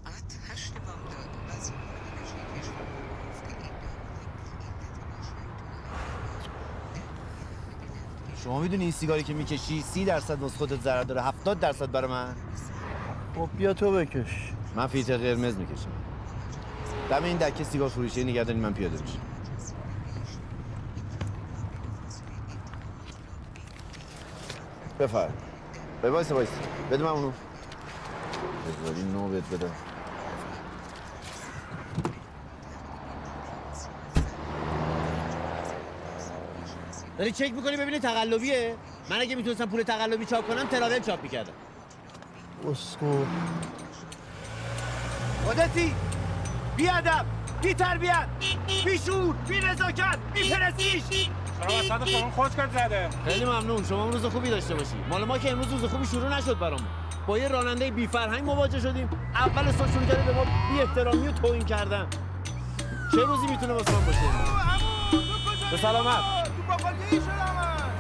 ساعت 8 بامداد وزیر انرژی کشور گفت که این شما میدونی این سیگاری که میکشی 30% واسه خودت ضرر داره، 70% برای من. خب بیا تو بکش. من فیلتر قرمز میکشم. دم این دکه سیگار فروشی نگه دارین، من پیاده میشم. بفرم. وایسا بده من اونو. بذاری نوبت بده. داری چک میکنی ببینی تقلبیه؟ من اگه میتونستم پول تقلبی چاپ کنم تراول چاپ میکردم. اسکو خودتی بی ادب، بی تربیت، بی شعور، بی نزاکت، بی پرستیژ. شما وسط خودمون خوشگل زده. خیلی ممنون. شما روز خوبی داشته باشی. مال ما که امروز روز خوبی شروع نشد برامون. با یه راننده بی فرهنگ مواجه شدیم. اول صبح شروع کرده به ما بی احترامی و توهین کردن. چه روزی میتونه واسه من باشه؟ به سلامت. تو باقالیه شدم.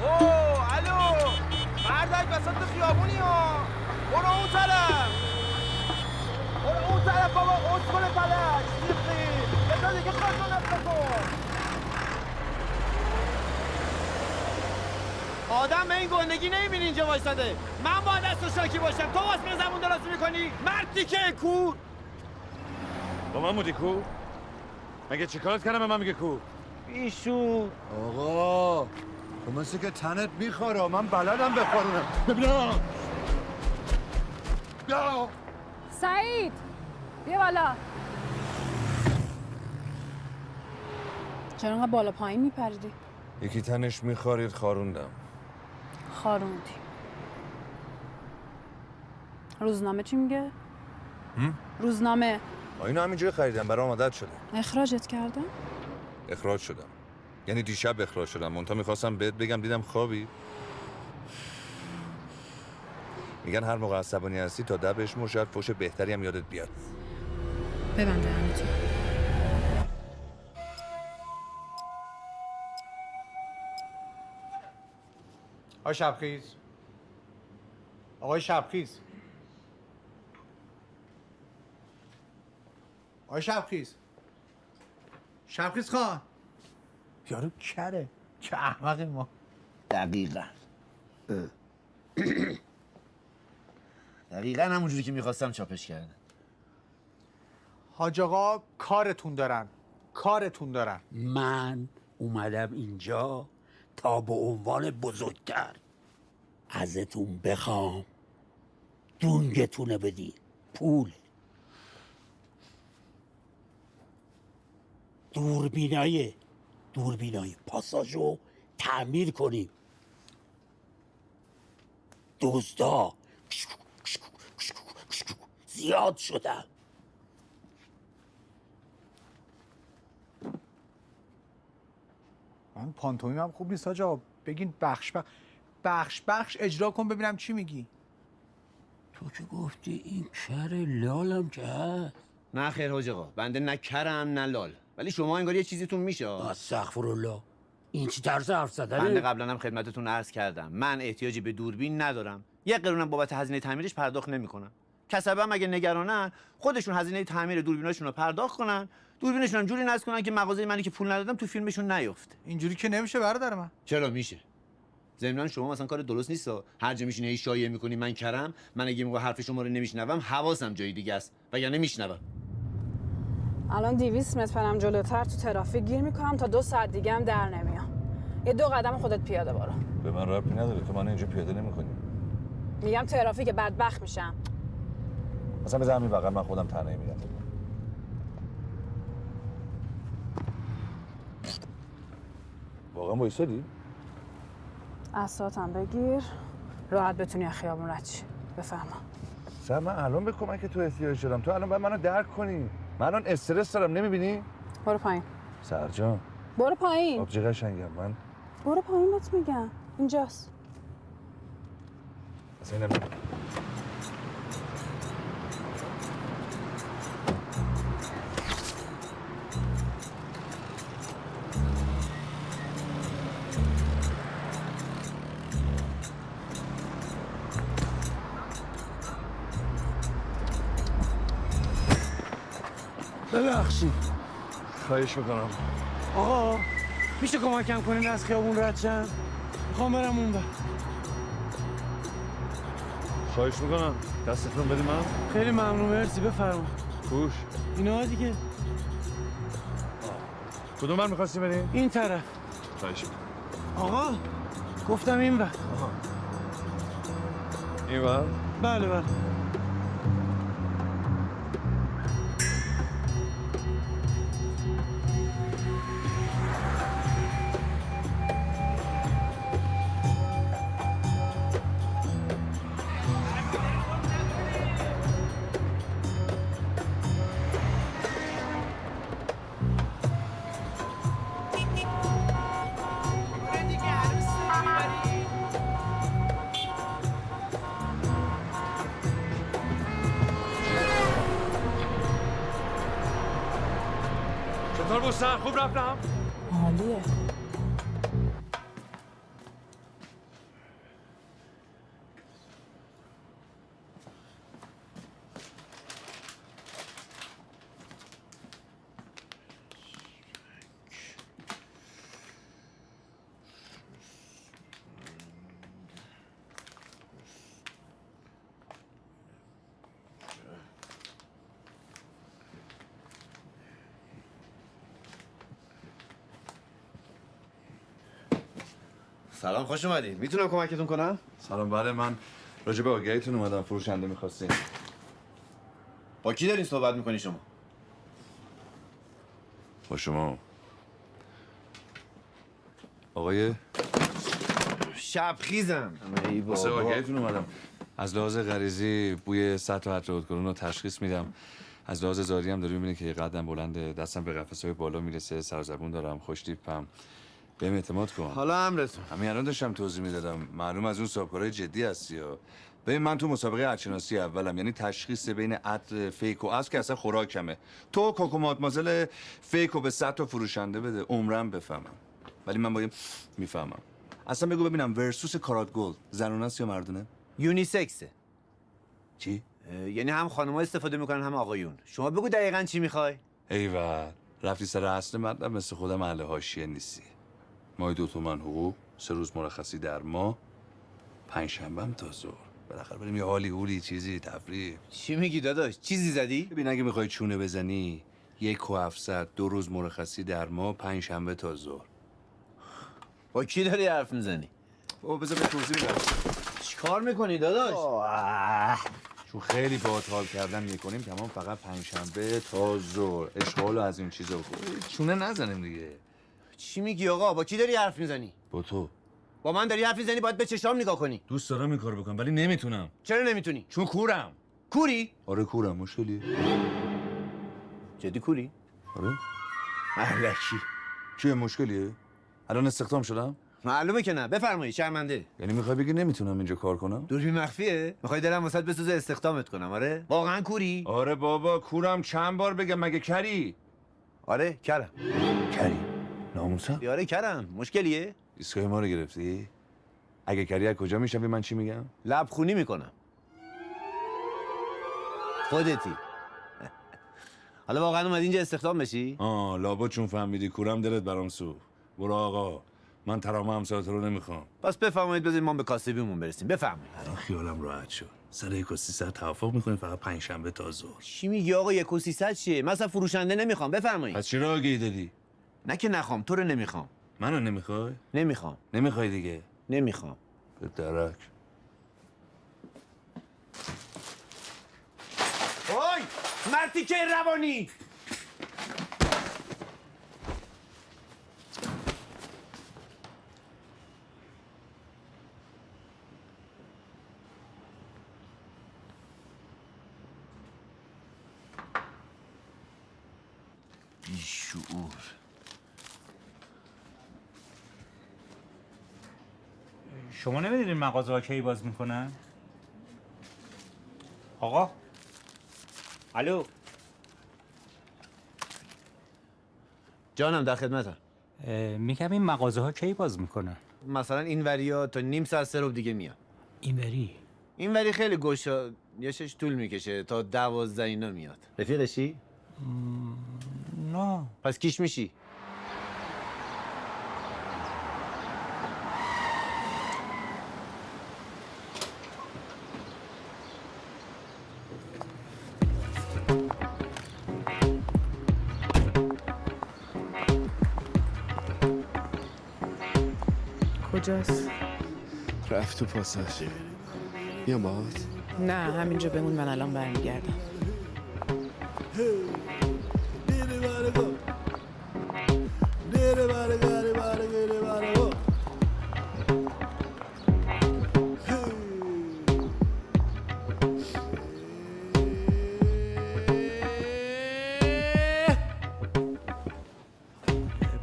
اوه الو، مردک وسط خیابونی ها. برو اون طرف بابا، اسکل فلک سیخی بذار دیگه خواهد نفت آدم به این گندگی نمیبینی اینجا وایساده. من با دست و شاکی باشم تو واسه من زبون دراز میکنی؟ مردی که کور. با من بودی کو؟ مگه چیکارت کردم به من میگه کو؟ بیشور. آقا تو مثل که تنت میخوره، من بلدم بخورونم. ببینم بیا سعید بیا بالا. چرا انقدر بالا پایین میپریدی؟ یکی تنش میخورید خاروندم. خاروندی. روزنامه چی میگه؟ روزنامه اینو همینجوری خریدم، برام عادت شده. اخراجت کردن؟ اخراج شدم، یعنی دیشب اخراج شدم. منتها میخواستم بهت بگم دیدم خوابی. میگن هر موقع عصبانی هستی تا دبش شاید فوش بهتری هم یادت بیاد. ببند دهنتو. آقای شبخیز، آقای شبخیز، آقای شبخیز، شبخیز خان. یارو کره، چه احمقی ما. دقیقاً همونجوری که میخواستم چاپش کردن. حاج آقا کارتون دارن. من اومدم اینجا تا به عنوان بزرگتر ازتون بخوام دونگتونه بدین. پول، دوربینای پاساژو تعمیر کنیم. دزدا زیاد شدن. من پانتومیم هم خوب نیست حاج آقا. بگین بخش اجرا کن ببینم چی میگی. تو که گفتی این کر لالم که هست. نه خیر حاج آقا، بنده نه کرم نه لال، ولی شما انگار یه چیزیتون میشه. استغفرالله، این چی طرز حرف زدنه؟ بنده قبلا هم خدمتتون عرض کردم من احتیاجی به دوربین ندارم. یک قرونم بابت هزینه تعمیرش پرداخت نمیکنم. کسبه هم اگه نگرانن خودشون هزینه تعمیر دوربیناشون رو پرداخت کنن، دوربینشون هم جوری نصب کنن که مغازه منی که پول ندادم تو فیلمشون نیفته. اینجوری که نمیشه برادر من. چرا میشه؟ ضمن شما مثلا کار درست نیست. هر جا میشینی هی شایعه میکنی من کرم. من اگه موقع حرف شما رو نمیشنوم حواسم جای دیگه است وگرنه میشنوم. الان 200 متر پرم جلوتر تو ترافیک گیر میکنم تا 2 ساعت دیگه هم در نمیام. یه 2 قدم خودت پیاده برو. به من ربطی نداره، تو من اینجا پیاده نمی‌کنی. میگم ترافیک بدبخت میشم. مثلا بذار همین بغل من خودم تنهایی میرم. واقعا وایسادی؟ اعصابتم بگیر راحت بتونی از خیابون رد شی. بفهمم سر من الان به کمک تو احتیاج دارم. تو الان باید منو درک کنی. من الان استرس دارم، نمیبینی؟ برو پایین. سرجان برو پایین. آبجی قشنگم من. برو پایین بهت میگم. اینجاست. اصلا اینم ببخشید. خواهش میکنم. آقا میشه کمکم کنین از خیابون رد شم؟ میخوام برم اون بر. خواهش میکنم. دستتون بدی من. خیلی ممنون، مرسی. بفرما. گوش. اینا دیگه کدوم بر میخواستی بری؟ این طرف. خواهش میکنم. آقا گفتم این بر. این بر؟ بله بله. چطور بستن؟ خوب رفتم؟ عالیه. سلام، خوش اومدید. میتونم کمکتون کنم؟ سلام. بله من راجع به آگهیتون اومدم. فروشنده میخواستین. با کی دارین صحبت میکنی شما؟ با شما. آقای شبخیزم. ای واسه بابا. آگهیتون اومدم. از لحاظ غریزی بوی سطح و عطر اودکلون رو تشخیص میدم. از لحاظ ظاهری هم داری میبینی که قدم بلنده، دستم به قفسه‌های بالا میرسه، سرزبون دارم، خوش تیپم. بهم اعتماد کن. حالا امرتون. همین الان داشتم توضیح میدادم. معلوم از اون صاحبکارهای جدی هستی ها. ببین من تو مسابقه عطرشناسی اولم، یعنی تشخیص بین عطر فیک و اصل که اصلا خوراکمه. تو کوکو مادمازل فیک رو به 100 تا فروشنده بده عمرم بفهمم. ولی من باید میفهمم. اصلا بگو ببینم ورسوس کارات گلد زنونه است یا مردونه؟ یونیسکسه. چی؟ یعنی هم خانم‌ها استفاده میکنن هم آقایون. شما بگو دقیقاً چی میخوای؟ ایول رفتی سر اصل مطلب، مثل خودم اهل حاشیه نیستی. ماهی 2 تومن حقوق، 3 روز مرخصی در ماه، 5 شنبهم تا ظهر. بالاخره بریم یه حالی هولی چیزی تفریح. چی میگی داداش؟ چیزی زدی؟ ببین اگه میخوای چونه بزنی 1,700 2 روز مرخصی در ماه، 5 شنبه تا ظهر. با کی داری حرف میزنی؟ او بذار به توضیح بدم. چیکار میکنی داداش؟ چون خیلی باهات حال کردن میکنیم تمام، فقط 5 شنبه تا ظهر. اشغال و از این چیزا. چونه نزنیم دیگه. چی میگی آقا؟ با کی داری حرف میزنی؟ با تو. با من داری حرف میزنی، باید به چشام نگاه کنی. دوست دارم این کارو بکنم ولی نمیتونم. چرا نمیتونی؟ چون کورم. کوری؟ آره کورم. مشکلیه؟ جدی کوری؟ آره. الکی. چیه مشکلیه؟ الان استخدام شدم؟ معلومه که نه. بفرمایید شرمنده. یعنی میخوای بگی نمیتونم اینجا کار کنم؟ دوربین مخفیه؟ میخوای دلم واسط بسوزه استخدامت کنم؟ آره؟ واقعا کوری؟ آره بابا کورم. چند بار بگم مگه کری؟ آره کرم. کری. ناموسم؟ آره کرم. مشکلیه؟ ایستگاه ما رو گرفتی؟ اگه کری از کجا میشم من چی میگم؟ لبخونی میکنم. خودتی. حالا واقعا اومدی اینجا استخدام بشی؟ لابد چون فهمیدی کورم دلت برام سوخت. برو آقا. من ترامه همسایت رو نمیخوام. پس بفرمایید بذارید ما به کاسبیمون برسیم. بفرمایید. الان خیالم راحت شد. سر 1,300 توافق میکنیم، فقط 5 شنبه تا ظهر. چی میگی آقا؟ 1,300 چیه؟ مثلا فروشنده نمیخوام. بفرمایید. پس چرا آگهی دادی؟ نه که نخوام، تو رو نمیخوام. منو نمیخوای؟ نمیخوام. نمیخوای دیگه. نمیخوام. به درک. اوی! مرتی که روانی! بیشعور. شما نمیدونین مغازه ها کی باز میکنن؟ آقا الو جانم در خدمتم. میگم این مغازه ها کی باز میکنن؟ مثلا این وریا تا نیم ساعت 3 رو دیگه میاد. اینوری این وری خیلی گشا یشش طول میکشه تا 12 اینا میاد. رفیقشی؟ نه. پس کیش میشی؟ کجاست؟ رفت تو پاساژ. بیام باهات؟ نه همینجا بمون، من الان برمیگردم.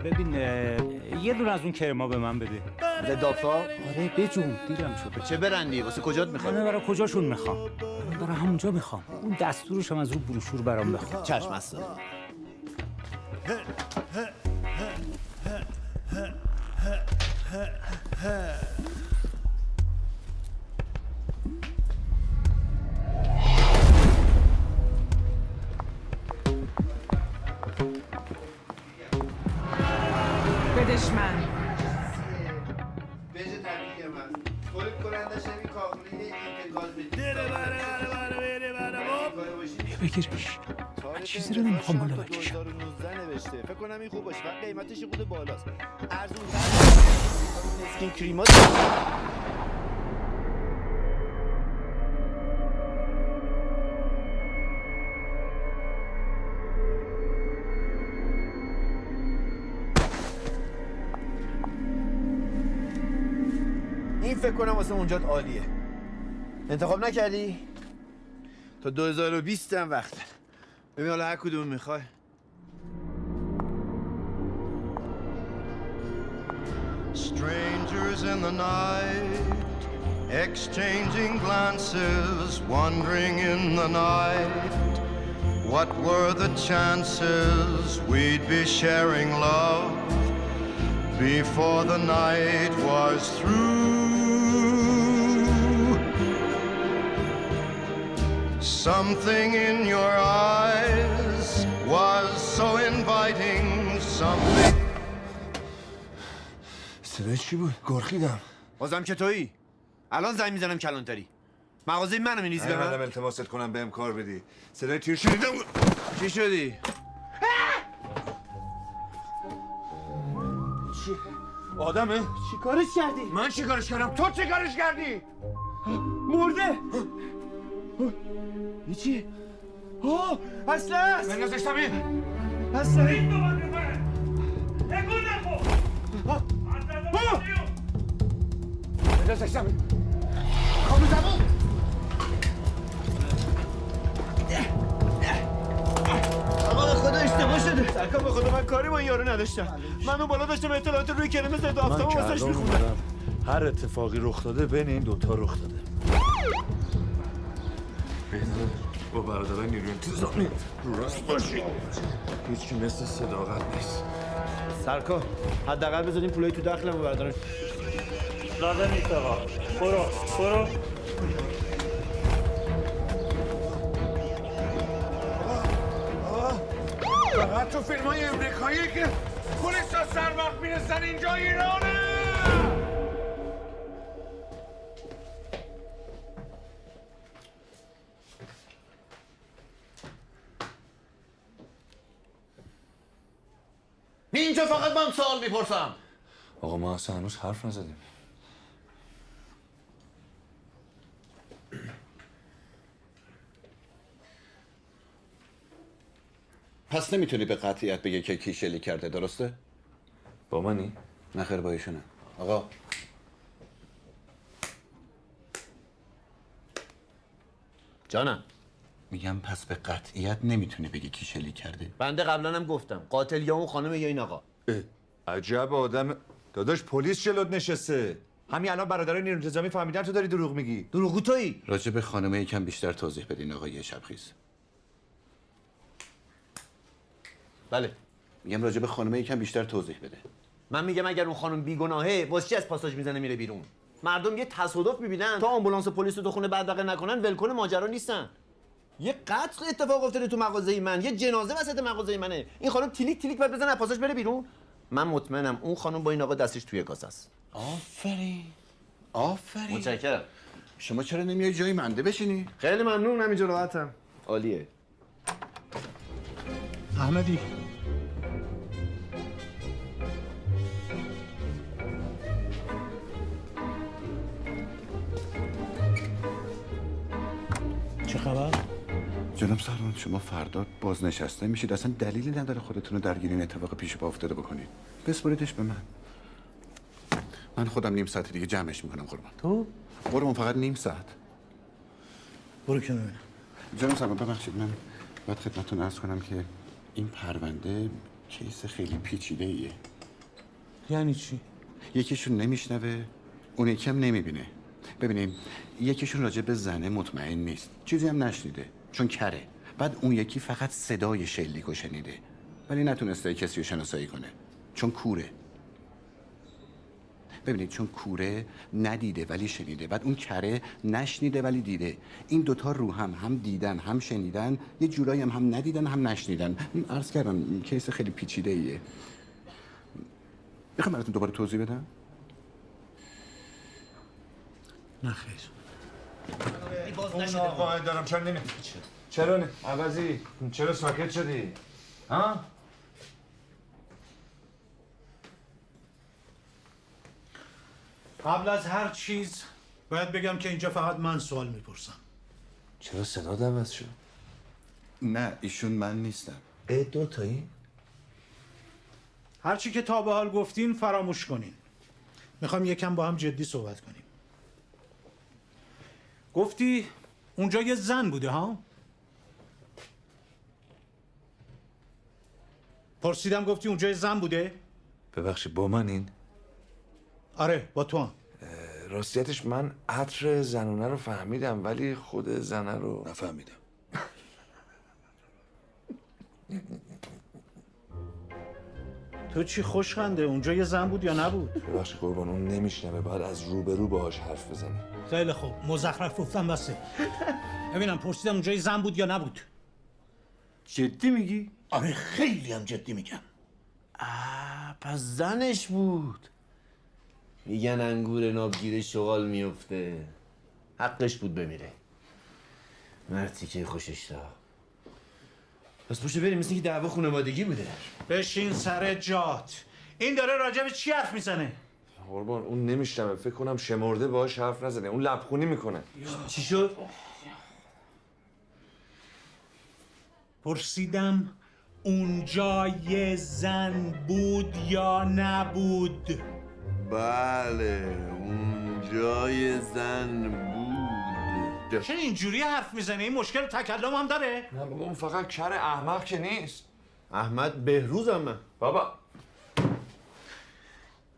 ببین یه دونه از اون کرما به من بده. لدافا؟ آره بجون دیرم شده. چه برندی؟ واسه کجات من میخوای؟ برای کجاشون میخوام؟ من برای همونجا میخوام. اون دستورش هم از رو بروشور برام بخون. چشم هست. بدش من. بهش طبیعیه من. تولید کنندش نمی کارخونه این گاز بگیرش. چیزی رو نمیخوام بالا بکشم. 2019 نوشته. فکر کنم این خوب باشه. فقط قیمتش یه خورده بالاست. ارزون اسکین کریمات. این فکر کنم واسه اونجات عالیه. انتخاب نکردی؟ تا 2020 هم وقت داره. ببین حالا هر کدوم میخوای. Strangers in the night, exchanging glances, wandering in the night. What were the chances we'd be sharing love before the night was through? Something in your eyes was so inviting, something. صدای چی بود؟ گرخیدم. بازم که تویی؟ الان زنگ میزنم کلانتری. مغازه منو می‌نویسی به منم من؟ التماست کنم بهم کار بدی. صدای تیر شنیدم. چی شدی؟ چی؟ آدمه؟ چی کارش کردی؟ من چی کارش کردم؟ تو چی کارش کردی؟ مرده! این چی؟ آه! اصله است! بندازشتم این! اصله! بندازشتم این! کامو زبون! آقا به خدا اشتباه شده. سرکار به خدا من کاری با این یارو نداشتم. من اون بالا داشتم اطلاعات روی کلمه ضد آفتاب واسش میخوندم. هر اتفاقی رخ داده بین این دوتا رخ داده. بهتره با برادرای نیروی انتظامی رو راست باشی. هیچی مثل صداقت نیست. سرکار حداقل بذاریم پولای تو دخلمو بردارن. لازم نیست آقا. برو. فقط تو فیلم‌های امریکایی که پلیسا سر وقت میرسن اینجا ایرانه. اینجا فقط من سوال میپرسم. آقا ما اصلا هنوز حرف نزدیم. پس نمیتونی به قطعیت بگی که کی شلیک کرده، درسته؟ با منی؟ نه خیر، با ایشونه. آقا جانم میگم پس به قطعیت نمیتونی بگی کی شلیک کرده. بنده قبلا هم گفتم قاتل یا اون خانم یا این آقا. عجب آدم. داداش پلیس جلوت نشسته. همین الان برادرای نیروی انتظامی فهمیدن تو داری دروغ میگی. دروغگو تویی. راجع به خانمه یکم بیشتر توضیح بدین آقای شبخیز. بله. میگم راجع به خانمه یکم بیشتر توضیح بده. من میگم اگر اون خانم بیگناهه واسه چی از پاساژ میزنه میره بیرون؟ مردم یه تصادف میبینن تا آمبولانس و پلیس رو تو خونه بدبقه نکنن ولکن ماجرا نیستن. یه قتل اتفاق افتاده تو مغازه من، یه جنازه وسط مغازه منه. این خانم تیلیک تیلیک باید بزنه پاساژ بره بیرون. من مطمئنم اون خانم با این آقا دستش توی کاسه است. آفرین. متشکرم. شما چرا نمیای جای منده بشینی؟ خیلی ممنون، همینجا راحتم. عالیه. احمدی چه خبر؟ جناب سروان شما فردا بازنشسته میشید، اصلا دلیلی نداره خودتون رو درگیر این اتفاق پیش پا افتاده بکنید. بسپاریدش به من خودم نیم ساعت دیگه جمعش میکنم قربان. تو؟ قربان فقط نیم ساعت. برو که ببینم. جناب سروان ببخشید، من باید خدمتتون عرض کنم که این پرونده کیس خیلی پیچیده ایه. یعنی چی؟ یکیشون نمیشنوه، اون یکی هم نمیبینه. ببینیم یکیشون راجع به زنه مطمئن نیست، چیزی هم نشنیده چون کره. بعد اون یکی فقط صدای شلیکو شنیده ولی نتونسته کسی رو شناسایی کنه چون کوره. ببینید چون کوره ندیده ولی شنیده، بعد اون کره نشنیده ولی دیده. این دوتا رو هم دیدن هم شنیدن، یه جورایی هم ندیدن هم نشنیدن. عرض کردم کیس خیلی پیچیده ایه. میخوام براتون دوباره توضیح بدم؟ نه خیر. اون آقا دارم چرا نه؟ عوضی چرا ساکت شدی؟ ها؟ قبل از هر چیز باید بگم که اینجا فقط من سوال میپرسم. چرا صدا عوض شد؟ نه ایشون من نیستم. دو تایی؟ هر چی که تا به حال گفتین فراموش کنین. میخوام یکم با هم جدی صحبت کنیم. گفتی اونجا یه زن بوده ها؟ پرسیدم گفتی اونجا یه زن بوده؟ ببخشید با من این؟ آره با تو هم. راستیتش من عطر زنونه رو فهمیدم ولی خود زنه رو نفهمیدم. تو چی خوشخنده؟ اونجا یه زن بود یا نبود؟ ببخشید قربان اون نمیشنوه، باید از روبرو باهاش حرف بزنی. خیلی خوب، مزخرف گفتم بسه. ببینم پرسیدم اونجا یه زن بود یا نبود؟ جدی میگی؟ آره خیلی هم جدی میگم. پس زنش بود. میگن انگور نابگیر شغال میفته. حقش بود بمیره. مرتی که خوشش داد. پس پوشه بریم، مثل که دعوا خانوادگی بوده. بشین سر جات. این داره راجع به چی حرف میزنه؟ قربان اون نمیشنوه، فکر کنم شمرده باهاش حرف نزنه، اون لبخونی میکنه. چی شد؟ پرسیدم اونجا یه زن بود یا نبود؟ بله اونجا یه زن بود. چرا اینجوری حرف میزنه؟ این مشکل تکلم هم داره؟ نه بابا اون فقط کر احمق که نیست. احمد بهروزم من. بابا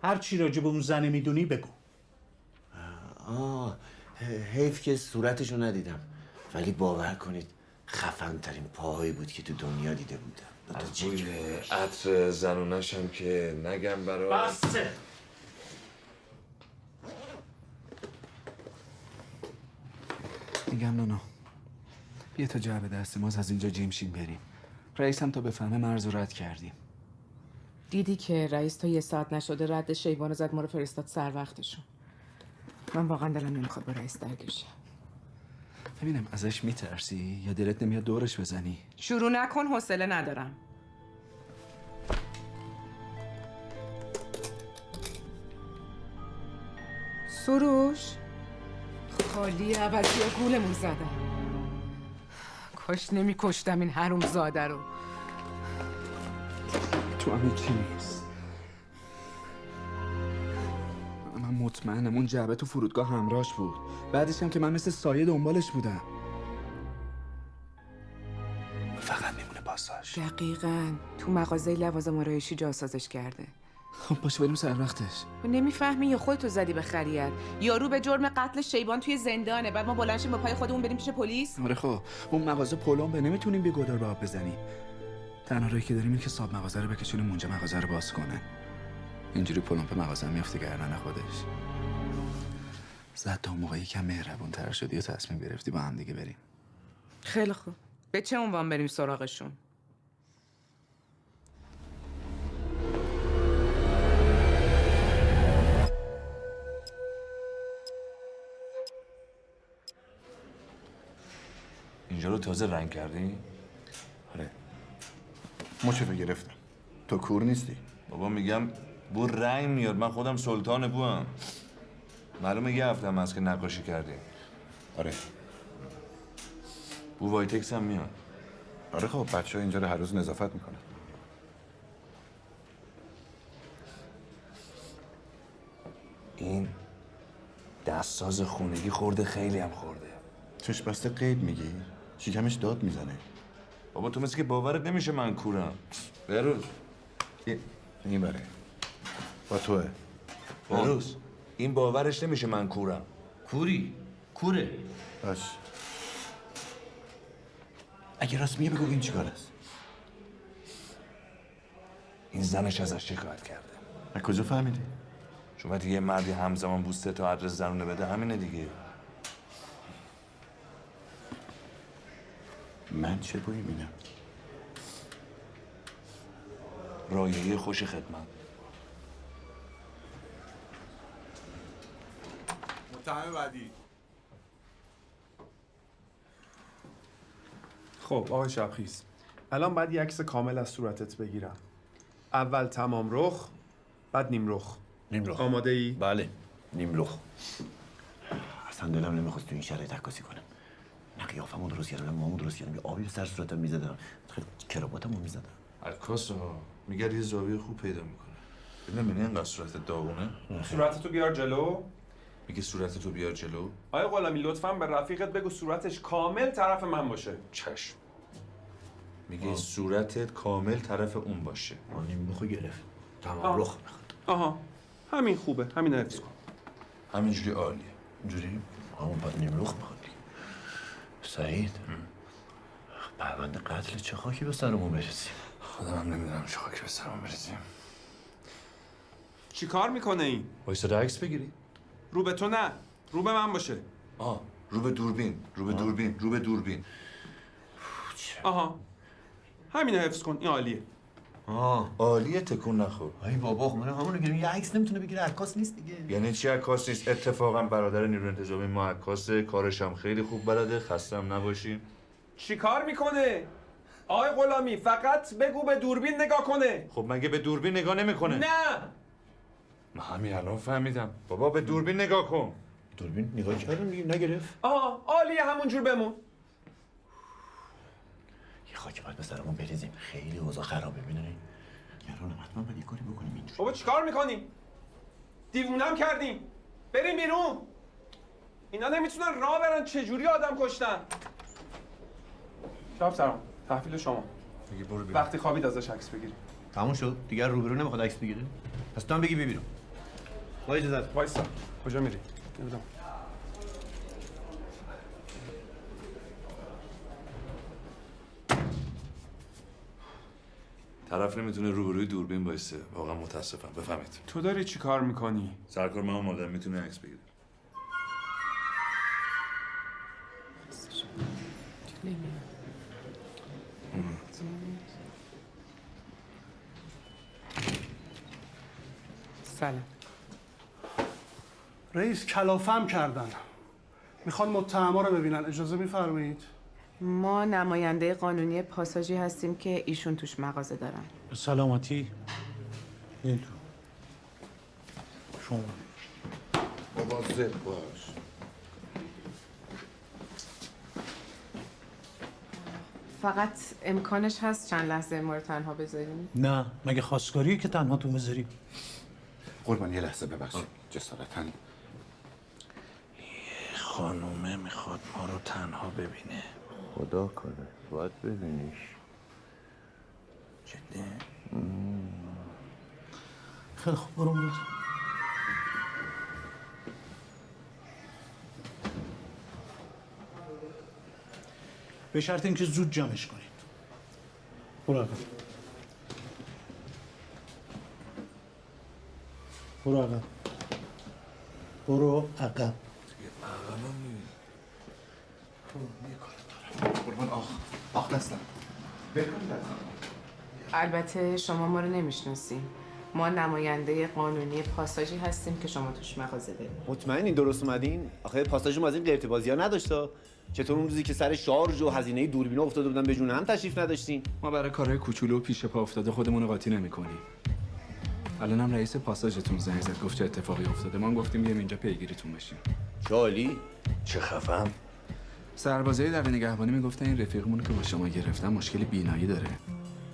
هر چی راجع به اون زنه میدونی بگو. حیف که صورتشو ندیدم ولی باور کنید خفن ترین پاهایی بود که تو دنیا دیده بودم. از بوی عطر زنونش هم که نگم برای بسه. میگم نونا بیا تا جعبه دست ماز از اینجا جیمشیم بریم. رئیس هم تا بفهمه مرز رو رد کردیم. دیدی که رئیس تا یه ساعت نشده رد شیبانو زد ما رو فرستاد سر وقتشون. من واقعا دلم نمیخواد با رئیس درگیر شم. ببینم ازش میترسی یا دلت نمیاد دورش بزنی؟ شروع نکن، حوصله ندارم. سروش خالی عوضی ها گولمون زدن. کاش نمیکشتم این حروم زاده رو. تو همه چی نیست. من مطمئنم اون جعبه تو فرودگاه همراهش بود. بعدش هم که من مثل سایه دنبالش بودم. فقط میمونه پاساژ. دقیقاً تو مغازه لوازم آرایشی جاسازش کرده. خب باشه بریم سر وقتش. نمیفهمی یا خودتو زدی به خریت؟ یارو به جرم قتل شیبان توی زندانه، بعد ما بلند شیم با پای خودمون بریم پیش پلیس؟ آره خب اون مغازه پلمبه، نمیتونیم بی گدار به آب بزنیم. تنها راهی که داریم اینه که صاحب مغازه رو بکشونیم اونجا مغازه رو باز کنه. اینجوری پلمپ مغازه میفته گردن خودش. زد تا موقعی که مهربون‌تر شدی و تصمیم گرفتی با هم دیگه بریم. خیلی خوب. به چه عنوان بریم سراغشون؟ اینجا رو تازه رنگ کردی؟ آره. مچفه گرفتم. تو کور نیستی؟ بابا میگم بو رنگ میاد، من خودم سلطان بوام. معلومه یه هفته هم هست که نقاشی کردی. آره. بو وایتکس هم میاد. آره خب بچه‌ها اینجا رو هر روز نظافت میکنن. این دستساز خونگی خورده، خیلی هم خورده. چش بسته قید میگی؟ شکمش داد میزنه. بابا تو مثل که باورت نمیشه من کورم. بروز این بره با توه. بروز این باورش نمیشه من کورم. کوری کوره. باش. اگه راست میگه بگو این چیکار است؟ این زنش ازش شکایت کرده. از کجا فهمیدی؟ چون وقتی یه مردی همزمان بوسته تا آدرس زنونه بده همینه دیگه. من چه بویی میدم؟ رایحه خوش خدمت. متهم بعدی. خب آقای شبخیز، الان باید یه عکس کامل از صورتت بگیرم. اول تمام رخ، بعد نیم رخ. نیم رخ. آماده ای؟ بله نیم رخ. اصلا دلم نمیخواست تو این شرایط عکاسی کنم. نه قیافمو درست کردم، نه موامو درست کردم، یه آبی رو سر صورتم میزدم، کراواتمو میزدم. عکاس میگه یه زاویه خوب پیدا میکنه. ببین اینقدر صورت داغونه. صورتتو بیار جلو. میگه صورتتو بیار جلو. آقای غلامی لطفاً به رفیقت بگو صورتش کامل طرف من باشه. چشم. میگه صورتت کامل طرف اون باشه. نیم رخو گرفت. تمام رخ میخواد. آها همین خوبه، همین حفظ کن. همینجوری عالیه. اینجوری؟ همون بعد نیم رخ میخواد. سعید پرونده قتل چه خاکی به سرمون برسیم؟ خودم هم نمیدونم چه خاکی به سرمون برسیم. چی کار میکنه این؟ وایساده عکس بگیری؟ رو به تو نه، رو به من باشه. رو به دوربین، رو به دوربین، رو به دوربین. آها همینو حفظ کن، این عالیه. عالیه، تکون نخور. ای بابا خب من همونو گیرم، یه عکس نمیتونه بگیره، عکاس نیست دیگه. یعنی چی عکاس نیست؟ اتفاقا برادر نیروی انتظامی ما عکاسه، کارش هم خیلی خوب بلده، خسته هم نباشی. چی کار میکنه؟ آقای غلامی فقط بگو به دوربین نگاه کنه. خب مگه به دوربین نگاه نمیکنه؟ نه. من همین الان فهمیدم. بابا به دوربین نگاه کن. دوربین نگاه کردم دیگه نگرفت. عالیه، همونجور بمون. یه خاکی باید به سرمون بریزیم، خیلی اوضاع خرابه. ببینید یارو حتما باید یه کاری بکنیم اینجوری. بابا چیکار میکنی؟ دیوونم کردیم. بریم بیرون. اینا نمیتونن راه برن، چجوری آدم کشتن؟ شب سلام، تحویل شما. میگی برو بیرون. وقتی خوابید ازش عکس بگیریم. تموم شد دیگه، روبرو نمیخواد عکس بگیره. پس تو هم بگی ببینم. با اجازت. وایسا. کجا میری؟ نمیدونم. طرف نمیتونه روبروی دوربین بایسته. واقعا متاسفم. بفهمید. تو داری چی کار میکنی؟ سرکار من مادر میتونه عکس بگیره. سلام. رئیس کلافم کردن. میخوان متهما رو ببینن، اجازه میفرمایید؟ ما نماینده قانونی پاساژی هستیم که ایشون توش مغازه دارن. سلامتی. این تو. شما. مواظب باش. فقط امکانش هست چند لحظه ما رو تنها بذاریم؟ نه مگه خواستگاریه که تنها تو بذاریم؟ قربان یه لحظه ببخشید جسارتاً. خانومه میخواد ما رو تنها ببینه. خدا کنه باید ببینیش. جدی؟ خیلی خوب برو اون. به شرط اینکه زود جمعش کنید. برو عقب. برو عقب. برو عقب. دیگه عقبم میبینی. یه کار دارم. قربان آخ دستم. بکنید دستم. البته شما ما رو نمیشناسین. ما نماینده قانونی پاساژی هستیم که شما توش مغازه دارید. مطمئنین درست اومدین؟ آخه پاساژ ما از این قرتی بازی‌ها نداشت. چطور اون روزی که سر شارژ و هزینه دوربینا افتاده بودن به جون هم تشریف نداشتین؟ ما برای کارهای کوچولو و پیش پا افتاده خودمون رو قاطی نمی‌کنیم. الانم رئیس پاساژتون زنگ زد گفت چه اتفاقی افتاده. ما هم گفتیم بیایم اینجا پیگیریتون بشیم. چالی؟ چه خفم. سربازای در نگهبانی میگفتن این رفیقمون که با شما گرفتن مشکل بینایی داره.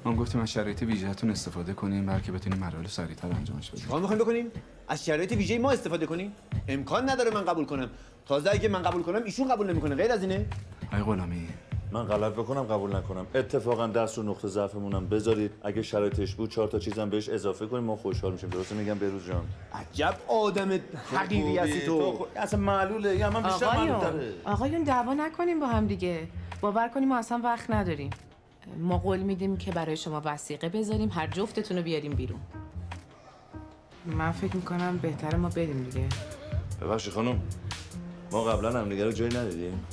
ما هم گفتیم از شرایط ویژه‌تون استفاده کنیم بلکه بتونیم مراحل سریع‌تر انجامش بدیم. چیکار می‌خوایم بکنیم؟ از شرایط ویژه ما استفاده کنیم؟ امکان نداره من قبول کنم. تازه اگه من قبول کنم ایشون قبول نمی‌کنه. غیر از اینه؟ آقای غلامی من غلط بکنم قبول نکنم. اتفاقا دست رو نقطه ضعفمونم بذارید. اگه شرایطش بود 4 تا چیزم بهش اضافه کنیم ما خوشحال میشیم. درسته میگم بهروز جان؟ عجب آدم حقیقی هستی تو. اصلا معلوله. یا من بیشتر معلول‌تره. آقایون دعوا نکنیم با هم دیگه. باور کنیم ما اصلا وقت نداریم. ما قول میدیم که برای شما وثیقه بذاریم هر جفتتون رو بیاریم بیرون. من فکر میکنم بهتره ما بریم دیگه. ببخشید خانم. ما قبلا هم دیگه رو جایی ندیدیم.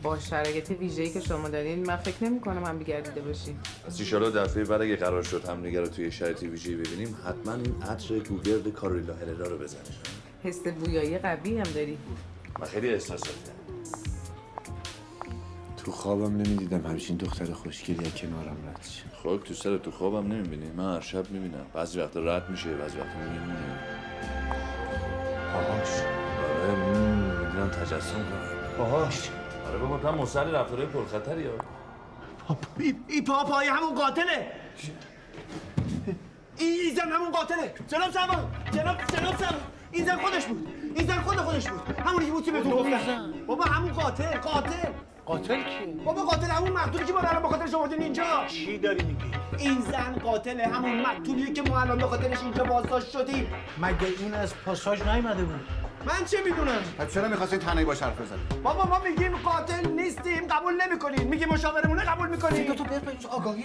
با شرایط ویژه‌ای که شما دارین من فکر نمی‌کنم هم دیگه دیده باشیم. پس ان شاءالله دفعه بعد اگه قرار شد هم دیگه رو توی شرایط ویژه‌ای ببینیم حتما این عطر گوگرد کارولینا هررا رو بزنید. حس بویایی قوی هم داری. من خیلی احساساتی. تو خوابم نمیدیدم همچین دختر خوشگلی کنارم رد شه. خاک تو سر تو خوابم نمیبینی. من هر شب میبینم. بعضی وقتا رد میشه بعضی وقتا میمونه. باهاش. آره میدونم تجسم کنم. باهاش. آره بابا تو هم مصر رفتارهای پرخطری ها. این پای همون قاتله. این زن همون قاتله. جناب سروان. جناب سروان. این زن خودش بود. این زن خودش بود. همونی که بود که بهتون گفتم. بابا همون قاتل. قاتل کی؟ بابا قاتل همون مقتولی که ما الان به خاطرش آوردین اینجا. چی داری میگی؟ این زن قاتل همون مقتولیه که ما الان به خاطرش اینجا بازداشت شدیم. مگه این از پاساژ نیومده بود؟ من چه میدونم؟ پس چرا می‌خواستین تنهایی باش حرف بزنید؟ بابا ما میگیم قاتل نیستیم قبول نمی‌کنین. میگیم مشاورمونه قبول می‌کنین. تو بیا آگاهی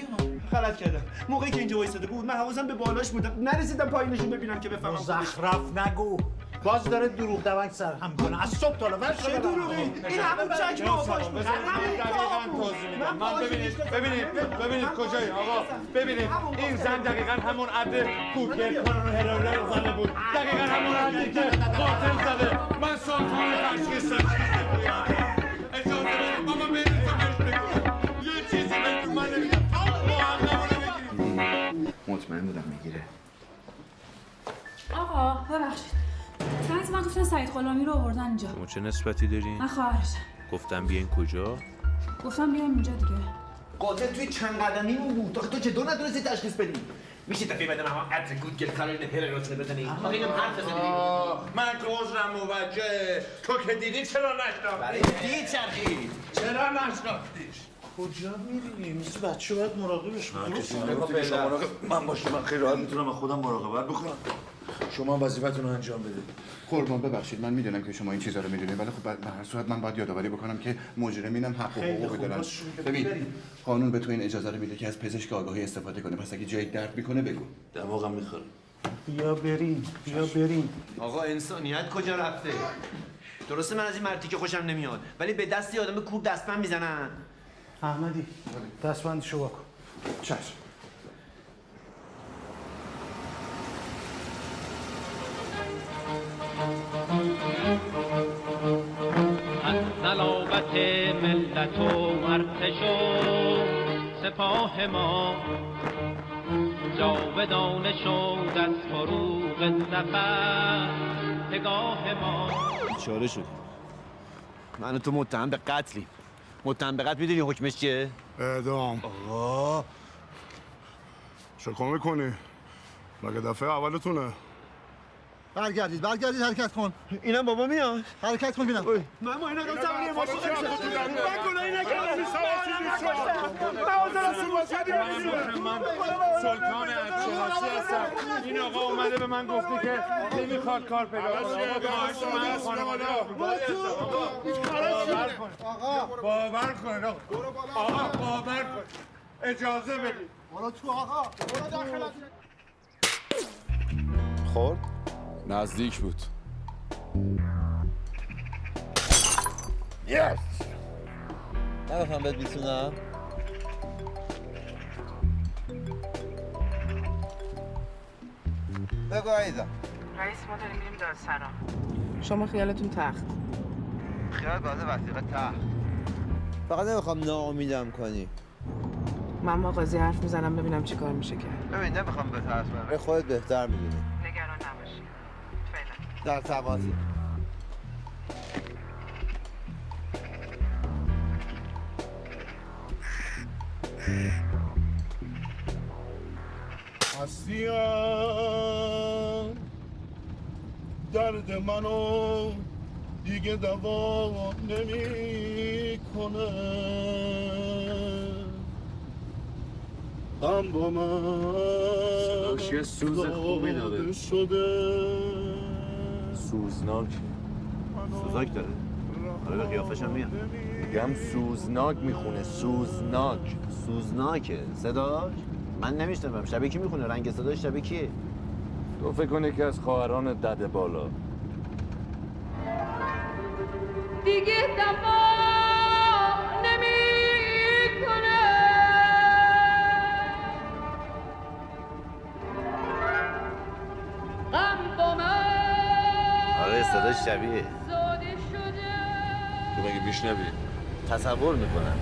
غلط کردم. موقعی که اینجا وایساده بود من حواسم به بالاش بود. نرسیدم پایینشون ببینم که بفهمم. مزخرف نگو. باز داره دروغ دوک سر هم کنه. از صبح تا الان چه دروغی؟ این همون چک باباش بود. ببینید کجایی آقا. ببینید این زن دقیقاً همون عبد کوکر کارو زنه بود. دقیقاً همون عبدی که قاتل زده. من سلطان تشخیص دادم. اجازه بدید بابا برید تو بگو. یه چیزی بگو من نمیگم. مطمئن بودم میگیره. آقا ببخشید. من گفتن سعید غلامی رو آوردن اینجا. شما چه نسبتی دارین؟ من خواهرشم. گفتم بیاین کجا؟ گفتم بیایم اینجا دیگه. قاتل توی چند قدمیمون بود. تو چطور نتونستی تشخیص بدی؟ میشه دفعه بعد ما عطر گوگل کارولینا هررا بزنیم. ما اینم حرف بزنیم. من که عذرم موجه. تو که دیدی چرا نشناختی؟ برای دید چرخی. چرا نشناختیش؟ کجا میری؟ مثل بچه باید مراقبش من باشم من خیلی راحت میتونم از خودم مراقبت بکنم. شما وظیفتون رو انجام بدید. قربان ببخشید من میدونم که شما این چیزا رو میدونید ولی خب به هر صورت من باید یادآوری بکنم که مجرمینم حق و حقوقی دارن. ببین قانون به تو این اجازه رو میده که از پزشک آگاهی استفاده کنه. پس اگه جایی درد میکنه بگو. دماغم میخوره. بیا بریم. آقا انسانیت کجا رفته؟ درسته من از این مرتی که خوشم نمیاد ولی به دستی آدم کور دستم میزنن. احمدی دستبندشو واکن. چشم. از صلابت ملت و ارتش و سپاه ما جاودانه شد از فروغ ظفر پگاه ما. بیچاره شدیم. من و تو متهم به قتلیم. متهم به قتل میدونی حکمش چیه؟ اعدام. آقا چکار میکنی؟ مگه دفعه اولتونه؟ برگردید حرکت کن. اینم بابا میاد. حرکت کن ببینم. من ما اینا گفتم یه ماشین من گناهی نکردم. سلطان ارشداسی هستم. این آقا اومده به من گفته که نمیخواد کار پیدا کنه. باور کن. اجازه بدید. برو تو آقا. برو داخل. خورد؟ نزدیک بود. Yes! نگفتم بهت بیسونم. بگو عیزم. رئیس ما داریم میریم دادسرا. شما خیالتون تخت. خیال بازه وثیقه تخت. فقط نمیخوام ناامیدم کنی. من با قاضی حرف میزنم ببینم چی کار میشه کرد. ببین نمیخوام بترسم. خودت بهتر میدونی. نگران نباشی. فعلا. در تواسی. هستیم درد منو دیگه دوا نمی کنه غم با من صداش یه سوز خوبی داره سوزناک سوزاک داره؟ آره به قیافش هم میاد میگم سوزناک میخونه سوزناک سوزناکه صداش؟ من نمیشنوم شبیه کی میخونه؟ رنگ صداش شبیه کیه؟ تو فکر کنی که از خواهران دده بالا دیگه دفا نمی کنه غم با من آره صداش شبیه زاده شده تو مگه میشنوی؟ تصور میکنم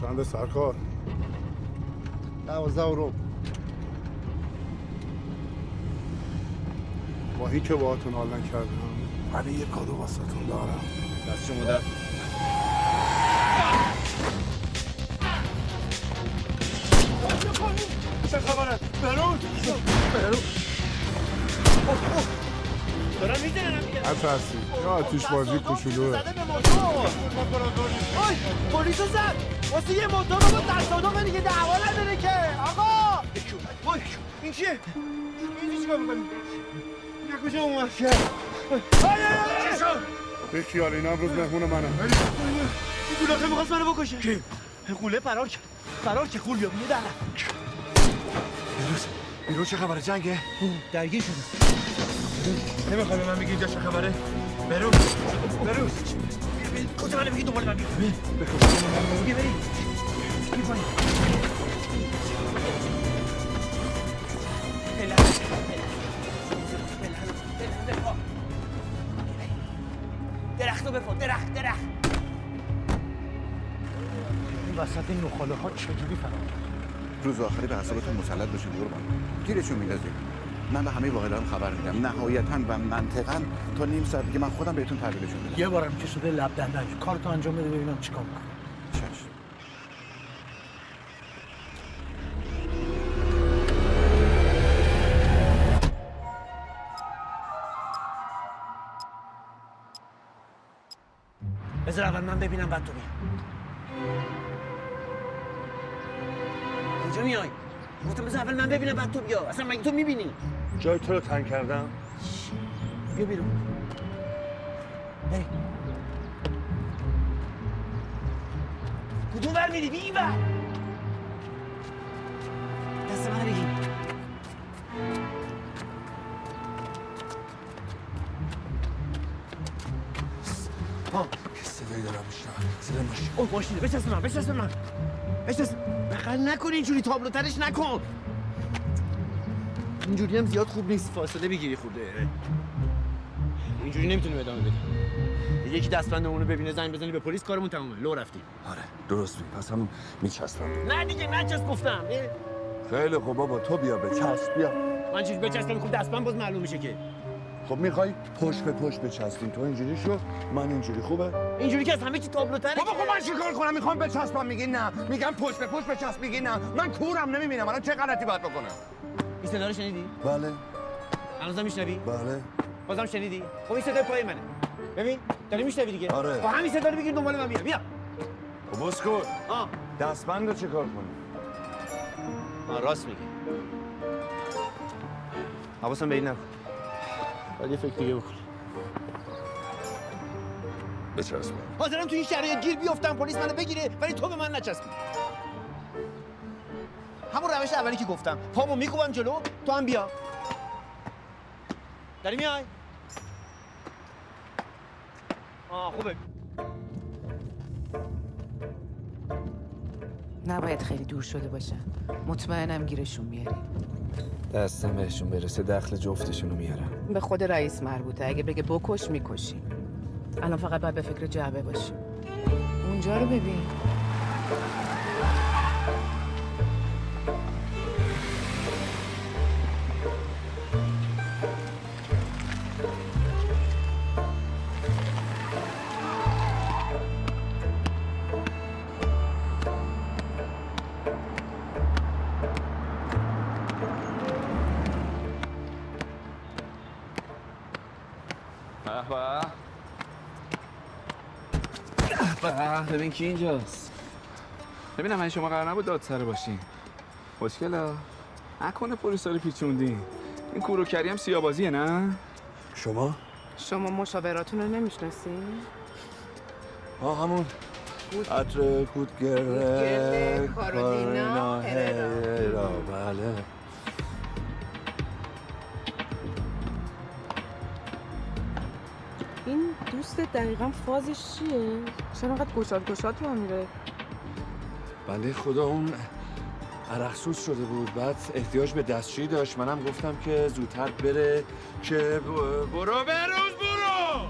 چنده سرکار؟ 12 رو با این که باهاتون حال نکردم ولی یه کادو واسهتون دارم دست شما در چه خبره؟ برون دارم میزنم دیگه نترسید یا آتیش بازی کوچولوه اوی پلیسو زد واسه یه موتور با تصادف دیگه دعوا نداره که آقا وای این چیه؟ این چیکار می‌کنی؟ اینا کجا اومد؟ چی شد؟ بخیال این امروز مهمون منم این گولاته می‌خواست منو بکشه کی؟ قوله فرار کرد خولیا میگه در بیرون چه خبره جنگه؟ درگیر شده نمیخوای به من بگی اینجا چه خبره؟ بروز کجا منو بگی دنبال من بیا بیا بریم بیا پایین درختو بپا درخت این وسط نخاله ها چجوری فرار روز آخری به حسابتون مسلط بشین قربان گیرشون میندازیم من به همه واقعا خبر میدم نهایتاً و منطقاً تا نیم ساعت دیگه من خودم بهتون تحویلشون میدم یه بارم که شده لب دندن کارتو انجام بده ببینم چیکار می‌کنی چشم بذار اول من ببینم بعد تو بیا کجا میای؟ گفتم بذار اول من ببینم بعد تو بیا اصلا مگه تو میبینی؟ جای تو رو تنگ کردم بیا بیرون بریم کدوم ور میری؟ بی این ور دست من بگیر صدایی دارم میشنم صدای ماشین اوه ماشینه بچسب من بغل نکن اینجوری تابلوترش نکن اینجوری هم زیاد خوب نیست فاصله بگیری خوده اینجوری نمیتونیم ادامه بدیم یکی دستبندمون رو ببینه زنگ بزنی به پلیس کارمون تمومه لو رفتیم آره درست می پس هم میچسبم نه دیگه نچسب گفتم خیلی خوب بابا تو بیا بچسب بیا من چیز بچسبم خوب دستبند باز معلوم میشه که خب میخوای پشت به پشت بچسبیم تو اینجوری شو من اینجوری خوبه اینجوری که از همه چی تابلوتره بابا خب من چیکار کنم میخوام بچسبم میگی نه میگم پشت به پشت بچسب میگی نه من کورم نمیبینم الان چه غلطی باید بکنم این صدا رو شنیدی بله هنوزم میشنوی بله بازم شنیدی خب این صدای پای منه ببین داری میشنوی دیگه آره با همین صدا رو بگیر دنبال من بیا خب اسکول دستبند رو چه کار کنی؟ راست میگی. حواسم به این نکن. باید یه فکر دیگه بکن. بچسبم. حاضرم تو این شرایط گیر بیفتم پلیس منو بگیره ولی تو به من نچسبی. همون روش اولی که گفتم، پامو میکوبم جلو، تو هم بیا. داری میای؟ خوبه. نباید خیلی دور شده باشن. مطمئنم گیرشون میاری. دستم بهشون برسه دخل جفتشونو میارم. به خود رئیس مربوطه. اگه بگه بکش میکشی. الان فقط باید به فکر جعبه باشی. اونجا رو ببین. ببین کی اینجاست. ببینم من شما قرار نبود دادسر باشین. خوشگلا نکنه پلیسا رو پیچوندین. این کوروکری هم سیاه‌بازیه نه؟ شما مشاوراتون رو نمیشناسین؟ همون عطر کودگره کارولینا هررا. بله. این دوست دقیقا فازش چیه؟ چرا انقدر گشاد رو میره؟ بنده خدا اون عرقسوز شده بود، بعد احتیاج به دستشویی داشت. منم گفتم که زودتر بره که برو بروز برو.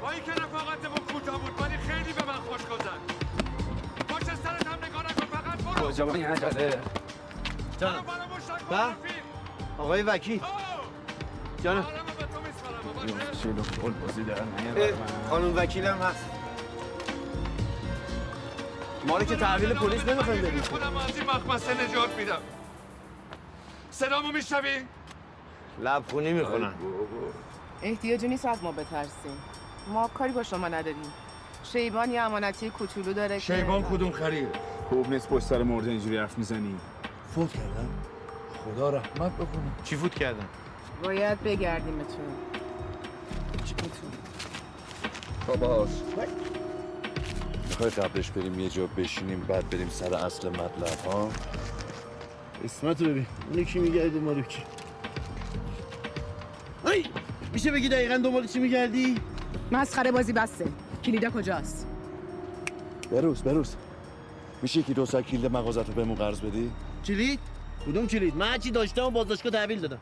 با این که رفاقتمون کوتاه بود ولی خیلی به من خوش گذشت. پشت سرت هم نگاه نکن، فقط برو. کجا با این عجله؟ جانم. آقای وکیل. جانم. خانم وکیلم هست. ما رو که تحویل پلیس نمیخوایم بدیم. خودم از این مخمسه نجات میدم. صدامو میشنوی؟ لبخونی میخونن. احتیاجی نیست از ما بترسیم. ما کاری با شما نداریم. شیبان یه امانتی کوچولو داره که شیبان کدوم خرید؟ خوب نیست پشت سر مرده اینجوری حرف میزنی. فوت کردن؟ خدا رحمت بکنه. چی فوت کردن؟ باید بگردیمتون. باش. میخوای قبلش بریم یه جا بشینیم بعد بریم سر اصل مطلب ها؟ اسمت رو ببین. اونی کی میگرده ما رو کی؟ ای! میشه بگی دقیقاً دنبال چی میگردی؟ مسخره بازی بسته. کلیدا کجاست؟ بروز میشه که 2 ساعت کلید مغازت رو بهمون قرض بدی؟ کلید؟ کدوم کلید؟ من هرچی داشتم و بازداشتگاه تحویل دادم.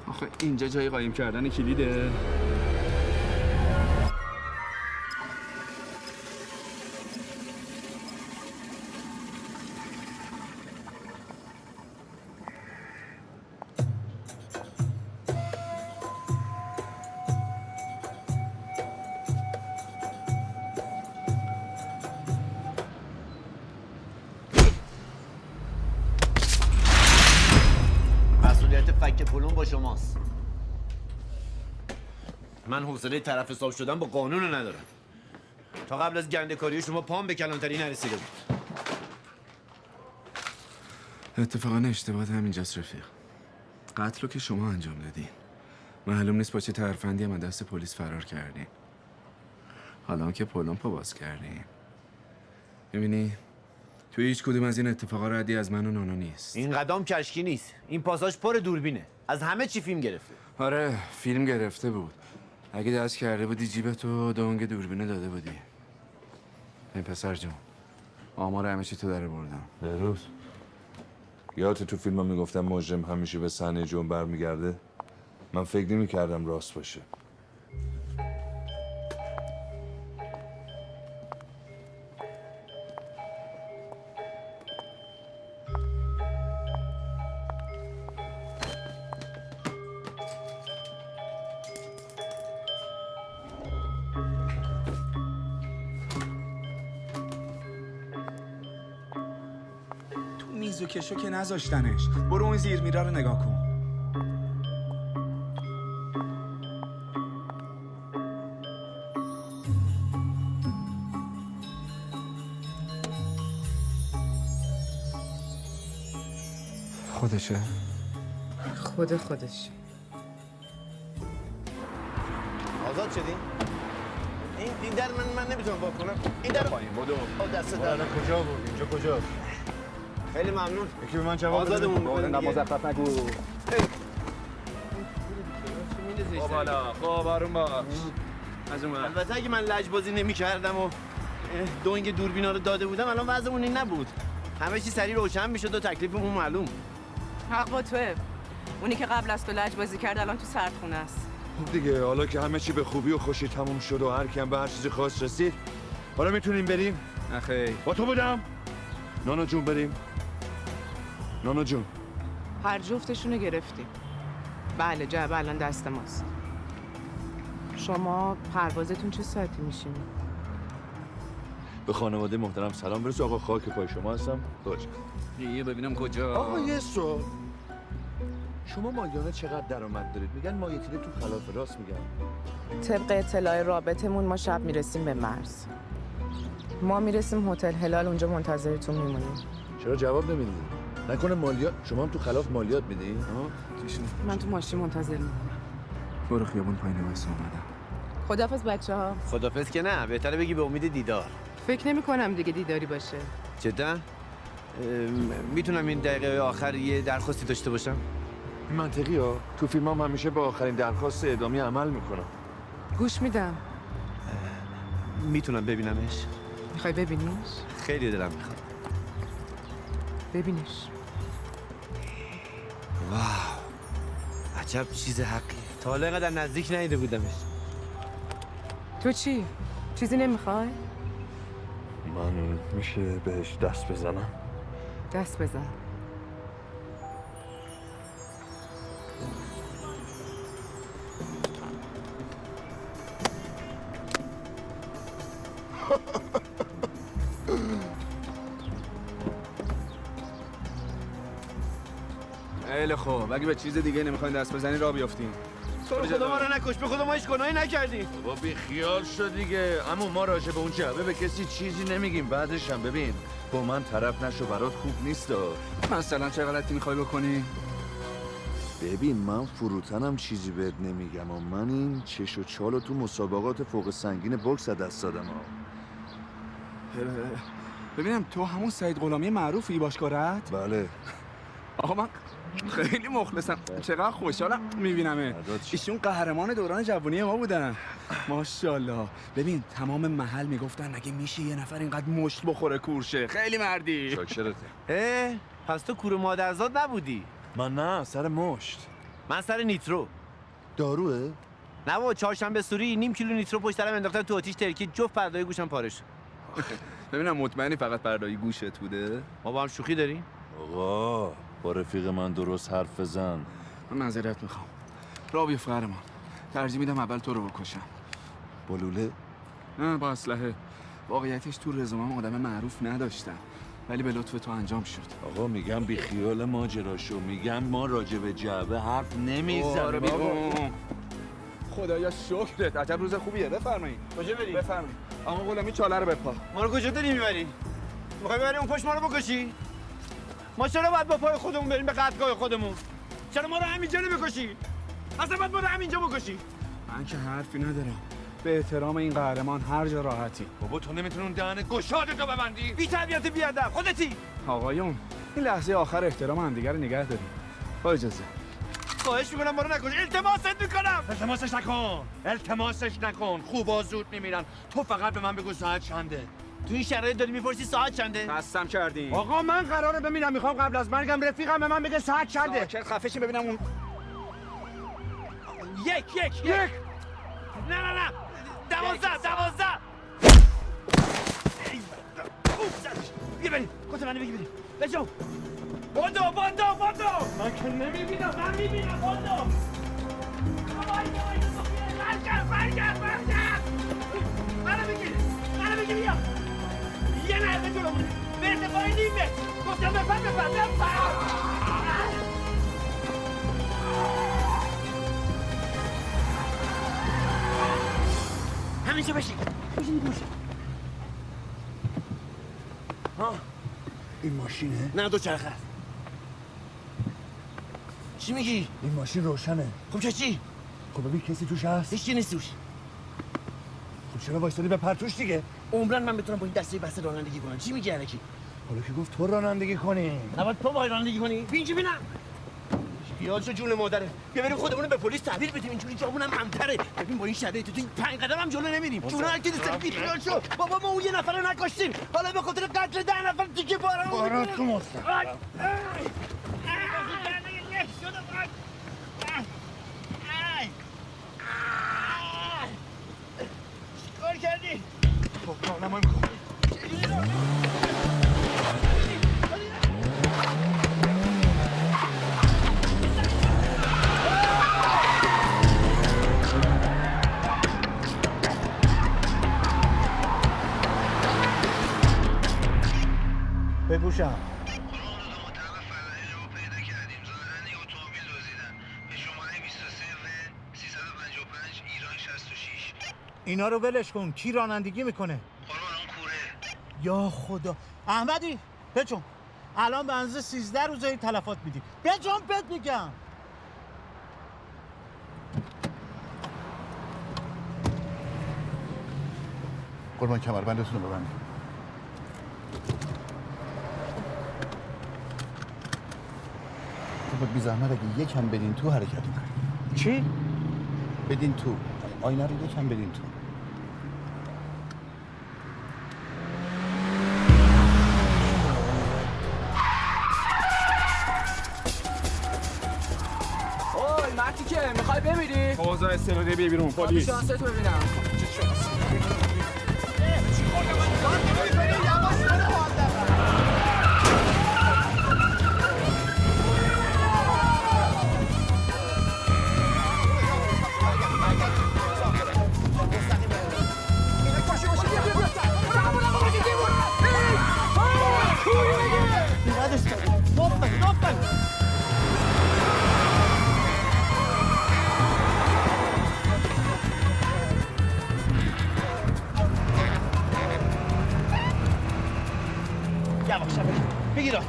آخه اینجا جای قایم کردن کلیده. مسئولیت فک پلون با شماست. من حوصله طرف حساب شدن با قانون رو ندارم. تا قبل از گنده کاری شما پام به کلانتری نرسیده بود. اتفاقا اشتباهات همینجاست رفیق. قتل رو که شما انجام دادین. معلوم نیست با چه ترفندی هم از دست پلیس فرار کردین. حالا که پلون پا باز کردین. می‌بینی توی هیچ کدوم از این اتفاقا ردی از من و نانا نیست. این قدم کشکی نیست. این پاساژ پر دوربینه. از همه چی فیلم گرفته. آره فیلم گرفته بود. اگه دست کرده بودی جیبتو دونگ دوربینه داده بودی. این پسر جون آمار همه چی تو در بردم. بروز یادت تو فیلم ها میگفتم مجرم همیشه به صحنه جرم برمیگرده؟ من فکر نمی‌کردم راست باشه. میز و کشو که نذاشتنش. برو اون زیر میرا رو نگاه کن. خودشه؟ خودش. آزاد شدی؟ این در من نمیتونم باز کنم. این در پایین بدو. دست در کجا بود؟ اینجا کجا؟ خیلی ممنون. یکی به من جواب بده. آزادمون نه مزخرف نگو. خب حالا خب آروم باش. از اون البته اگه من لجبازی نمی‌کردم و دونگ دوربینا رو داده بودم الان وضعمون این نبود. همه چی سریع روشن میشد و تکلیفمون معلوم. حق با توه. اونی که قبل از تو لجبازی کرد الان تو سردخونه است. خب دیگه حالا که همه چی به خوبی و خوشی تموم شد و هر کیم به هر چیزی خاص رسید، حالا میتونیم بریم؟ نخیر. با تو بودم. نانا جون بریم. نانا جون. هر جفتشونو گرفتیم. بله جعبه الان دست ماست. شما پروازتون چه ساعتی میشین؟ به خانواده محترم سلام برسه. آقا خاک پای شما هستم. باشه. یه ببینم کجا. آقا یه سوال. شما ماهیانه چقدر درآمد دارید؟ میگن ماهیتیره تو خلاف راست میگن. طبق اطلاع رابطمون ما شب میرسیم به مرز. ما میرسیم هتل هلال، اونجا منتظرتون میمونیم. چرا جواب نمیدید؟ نکنه مالیات شما هم تو خلاف مالیات میدی؟ من تو ماشین منتظر میمونم. برو خیابون پایین واسه اومدم. خدافظ بچه‌ها. خدافظ که نه، بهتره بگی به امید دیدار. فکر نمی‌کنم دیگه دیداری باشه. جدا؟ میتونم این دقیقه آخر یه درخواستی داشته باشم؟ منطقی ها. تو فیلم هم همیشه با آخرین درخواست اعدامی عمل میکنم. گوش میدم. میتونم ببینمش؟ میخوای ببینیش؟ خیلی دلم میخواد. ببینش. واو، عجب چیز حقیه. تا حالا اینقدر نزدیک ندیده بودمش. تو چی؟ چیزی نمیخوای؟ من میشه بهش دست بزنم؟ دست بزن. خیلی خوب. اگه به چیز دیگه نمیخواین دست بزنی راه بیافتین. تو رو خدا ما رو نکش، به خدا ما هیچ گناهی نکردیم. بابا بی خیال شد دیگه. اما ما راجع به اون جعبه به کسی چیزی نمیگیم. بعدش هم ببین با من طرف نشو، برات خوب نیست. مثلا چه غلطی میخوای بکنی؟ ببین من فروتنم چیزی بهت نمیگم و من این چش و چالو تو مسابقات فوق سنگین بوکس دست دادم. ببینم تو همون سعید غلامی معروفی باشکارت؟ بله. آقا من خیلی مخلصم. چقدر خوشحالم میبینمه. ایشون قهرمان دوران جوانی ما بودن. ماشاءالله. ببین تمام محل میگفتن اگه میشه یه نفر اینقدر مشت بخوره کورشه. خیلی مردی. شاکرته. پس تو کور مادرزاد نبودی؟ من نه، سر مشت. من سر نیترو. داروه؟ نه بابا، چهارشنبه سوری نیم کیلو نیترو پشت سرم انداختن تو آتیش ترکید، جفت پردای گوشم پاره شد. ببینم مطمئنی فقط پردای گوشت بوده؟ ما با هم شوخی داریم؟ آقا با رفیق من درست حرف بزن. من معذرت میخوام. راه بیفت قهرمان. ترجیح میدم اول تو رو بکشم. با لوله؟ نه با اسلحه. واقعیتش تو رزومم آدم معروف نداشتم، ولی به لطف تو انجام شد. آقا میگم بی خیال ماجراشو. میگم ما راجع به جعبه حرف نمیزنیم. خدایا شکرت. عجب روز خوبیه. بفرمایید. کجا بریم؟ بفرمایید. آقا غلامی چاله رو بپا. ما رو کجا داری میبری؟ میخوای ببری اون پشت ما رو بکشی؟ ما چرا باید با پای خودمون بریم به قدگاه خودمون؟ چرا ما رو همینجا نمیکشی؟ اصلا باید ما رو همینجا بکشی؟ من که حرفی ندارم. به احترام این قهرمان هر جا راحتی. بابا تو نمیتونی اون دهن گشادتو ببندی؟ بی تربیت بی ادب خودتی. آقایون این لحظه آخر احترام همدیگه رو نگه داریم. با اجازه. خواهش میکنم ما رو نکش. التماست میکنم. التماسش نکن. خوبا زود میمیرن. تو فقط به من بگو ساعت چنده. تو این شرایط داری میپرسی ساعت چنده؟ قسم کردیم. آقا من قراره بمیرم، میخوام قبل از مرگم رفیقم به من بگه ساعت چنده. ساکت خفه ببینم اون یک نه 12 بیا بریم. کت منو بگی بریم. بجو. بادو. من که نمیبینم. من میبینم. بادو. برگرد. منو بگی بیا. یه نرده جلو بوده. به ارتفاع نیمه. گفتم بپر. همینجا بشین. این ماشینه؟ نه دوچرخه است. چی میگی؟ این ماشین روشنه. خب چی؟ خب ببین کسی توش هست؟ هیچی نیست توش. خب چرا وایسادی به پرتوش دیگه؟ عمرن من بتونم با این دسته بسته رانندگی کنم. چی میگی الکی؟ حالا که گفت تو رانندگی کنی. نباید تو باید رانندگی کنی؟ بینجی بینم. خیال شو جون مادره. بیا بریم خودمون به پلیس تحویل بدیم، اینجوری جامونم امن‌تره. ببین با این شرایط تو این 5 قدم هم جلو نمیریم. جون هر کی دوست داره خیال شو. بابا ما اون یه نفر رو نکشتیم. حالا به خاطر قتل 10 نفر دیگه بارا تو مستقیم. چیکار کردی؟ خب راهنمایی می‌کنم. بگوشم اینا رو ولش کن. کی رانندگی میکنه؟ یا خدا. احمدی بچون الان به اندازه 13 روزه تلفات میدی. بچون بهت میگم. قربان کمربندتون رو ببندید. خب بی زحمت اگه یکم بدین تو حرکت کنید. چی؟ بدین تو. آینه رو یکم بدین تو. اوی مرتی که میخوای بمیری؟ اوضاع استرادی بیا بیرون پلیس. شانست تو ببینم.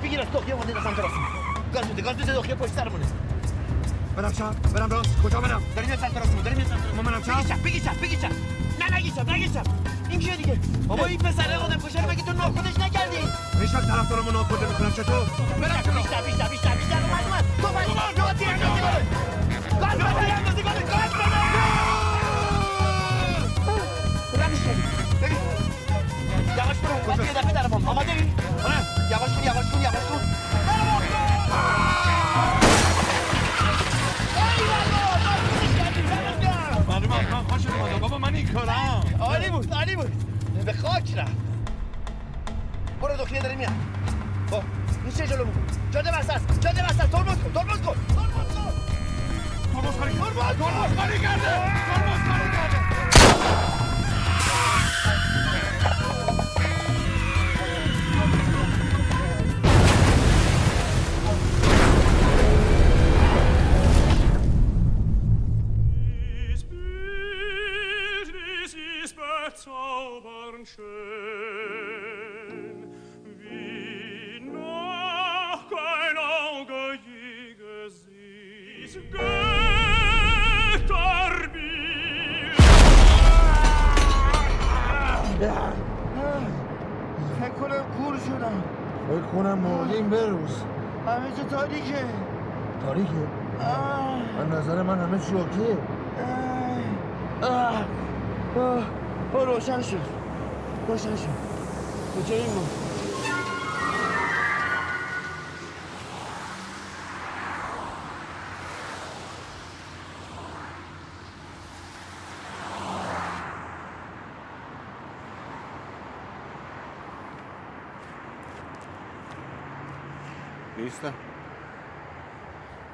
بگیر راست دخیه مونده سمت راست. گاز بده دخیه پشت سرمونه. برم چپ برم راست کجا برم؟ داریم یه سمت راست داریم یه سمت راست. ما منم چپ. بگی چپ. نه نگی چپ. این کیه دیگه؟ بابا این پسره آدم کشه رو مگه تو ناخودش نکردی؟ میشم طرفدارمو ناخوده میکنم چطور؟ برم بیشتر اومد. تو باید گاز تیراندازی کنه. یواش برو. بعد یه دفعه درم آماده ای؟ یواش کن. من خوش اومدم بابا من این کارم. عالی بود. به خاک رفت. برو دخیه داری میاد. خب این چه جلو بود؟ جاده وسط. ترمز کن. ترمز کاری کرده. Zaubern schön, wie noch kein Auge je gesehen. Götterbild. فکر کنم کور شدم. فکر کنم مردیم بروز. همه چه تاریکه. من نظر من همه شوکه. روشن شد. کجاییم ما؟ نیستم.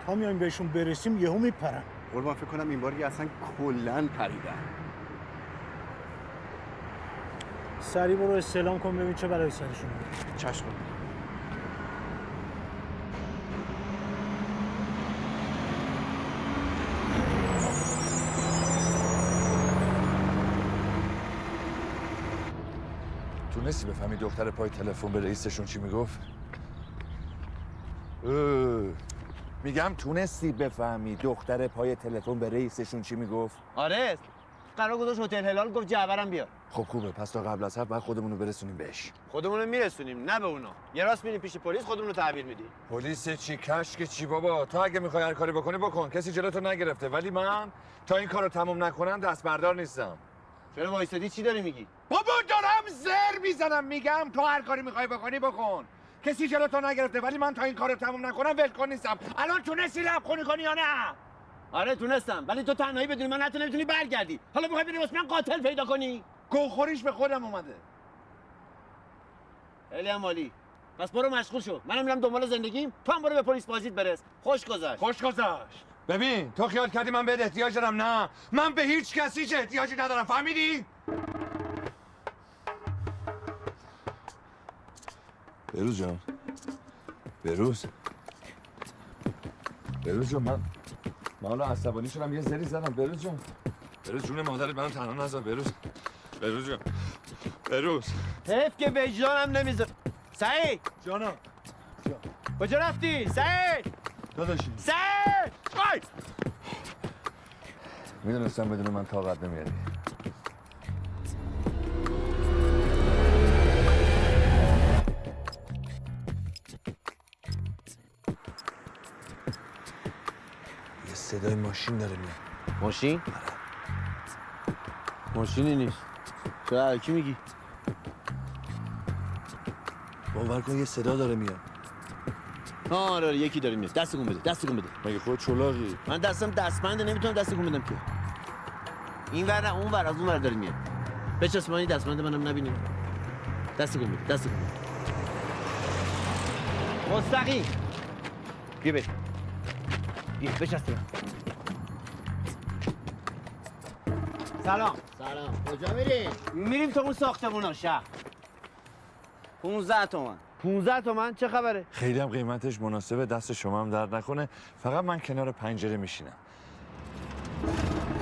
تا میایم بهشون برسیم یهو میپرن. قربان فکر کنم این باری اصلا کلن پریدن. سریع برو استعلام کن ببین چه بلایی سرشون اومده. چشم. تونستی بفهمی دختر پای تلفن به رئیسشون چی میگفت؟ میگم تونستی بفهمی دختر پای تلفن به رئیسشون چی میگفت؟ آره قرار گذاشت هتل هلال گفت جعبرم بیار. خب خوبه، پس تا قبل از حرف باید خودمون رو برسونیم بهش. خودمون رو میرسونیم نه به اونا. یه راست میریم پیش پلیس خودمون رو تحویل میدی. پلیس چی کشک چی بابا؟ تو اگه میخوای هر کاری بکنی بکن، کسی جلوتو نگرفته، ولی من تا این کارو تموم نکنم دست بردار نیستم. چرا وایسادی چی داری میگی؟ بابا دارم زر میزنم، میگم تو هر کاری میخوای بکنی بکن. کسی جلوتو نگرفته ولی من تا این کارو تموم نکنم ولکن نیستم. الان تونستی لبخونی کنی یا نه؟ آره تونستم، ولی تو تنهایی بدون من حتی نمیتونی برگردی. حالا میخوای بری واسه من قاتل پیدا کنی؟ گوخوریش به خودم اومده. خیلی هم عالی. پس برو مشغول شو. منم میرم دنبال زندگیم، تو هم برو به پلیس بازیت برس. خوش گذشت. خوش گذشت. ببین تو خیال کردی من بهت احتیاج دارم؟ نه، من به هیچ کسی چه احتیاجی ندارم، فهمیدی؟ بروز جان، بروز جان، من حالا عصبانی شدم یه زری زدم. بروز جان، بروز جون مادرت منو تنها نذار. بروز جان، بروز حیف که وجدانم نمیذار. سعید جانم، کجا رفتی؟ سعید داداشی سعید آی میدونستم بدون من طاقت نمیاری. یه صدای ماشین داره میاد. ماشین؟ ماشینی نیست. چرا کی میگی؟ باور کن یه صدا داره میاد. آره یکی داره میاد. دستگون بده. مگه خود چلاقی؟ من دستم دستبنده نمیتونم دستگون بدم که. این ور نه اون ور، از اون ور داره میاد. بچسب من دستبند منم نبینه. دستگون بده. مستقیم. بیا بچسب. سلام. کجا میریم؟ میریم تو اون ساختمونا شهر. 15 تومن. 15 تومن چه خبره؟ خیلی هم قیمتش مناسبه، دست شما هم درد نکنه. فقط من کنار پنجره میشینم.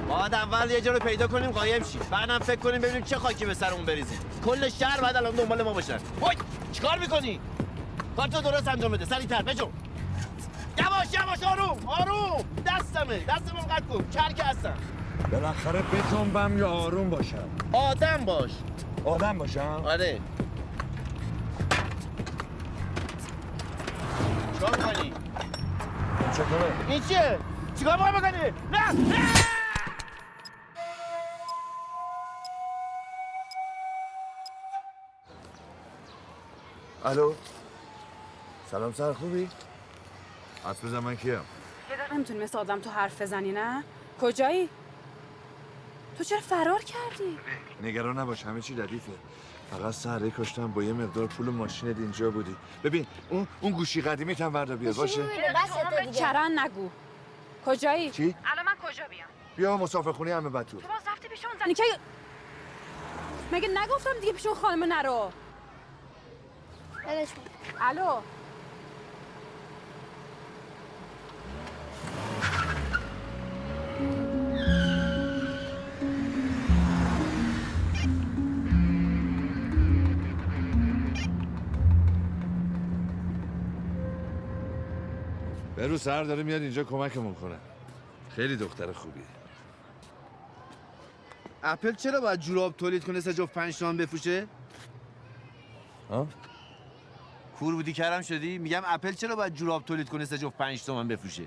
باید اول یه جا رو پیدا کنیم قایم شیم، بعدم فکر کنیم ببینیم چه خاکی به سرمون بریزیم. کل شهر بعد الان دنبال ما باشن. وای چیکار میکنی؟ کارتو درست انجام بده، سریعتر بجو. یواش آروم. دستمو قطع کن. چرک هستم. بالاخره بتونبم یا آروم باشم؟ آدم باش. آدم باشم؟ آره. چیکار میکنی؟ چطوره؟ این چیه؟ چیکار میکنی؟ نه! الو سلام سر خوبی؟ حرف بزن من کیم؟ نمیتونی مثل آدم تو حرف بزنی نه؟ کجایی؟ تو چرا فرار کردی؟ نگران نباش، همه چی ردیفه. فقط سهره کشتم با یه مقدار پول ماشینت اینجا بودی. ببین اون گوشی قدیمی تام وردا بیار باشه. کرن نگو. کجایی؟ چی؟ الان من کجا بیام؟ بیا مسافرخونه عمه بتول. تو باز رفتی پیش اون زنی که مگه نگفتم دیگه پیش اون خانم نرو؟ الو برو سر داره میاد اینجا کمکمون کنه. خیلی دختر خوبیه. اپل چرا باید جوراب تولید کنه سه جفت 5 تومن بفروشه؟ ها؟ کور بودی کرم شدی؟ میگم اپل چرا باید جوراب تولید کنه سه جفت 5 تومن بفروشه؟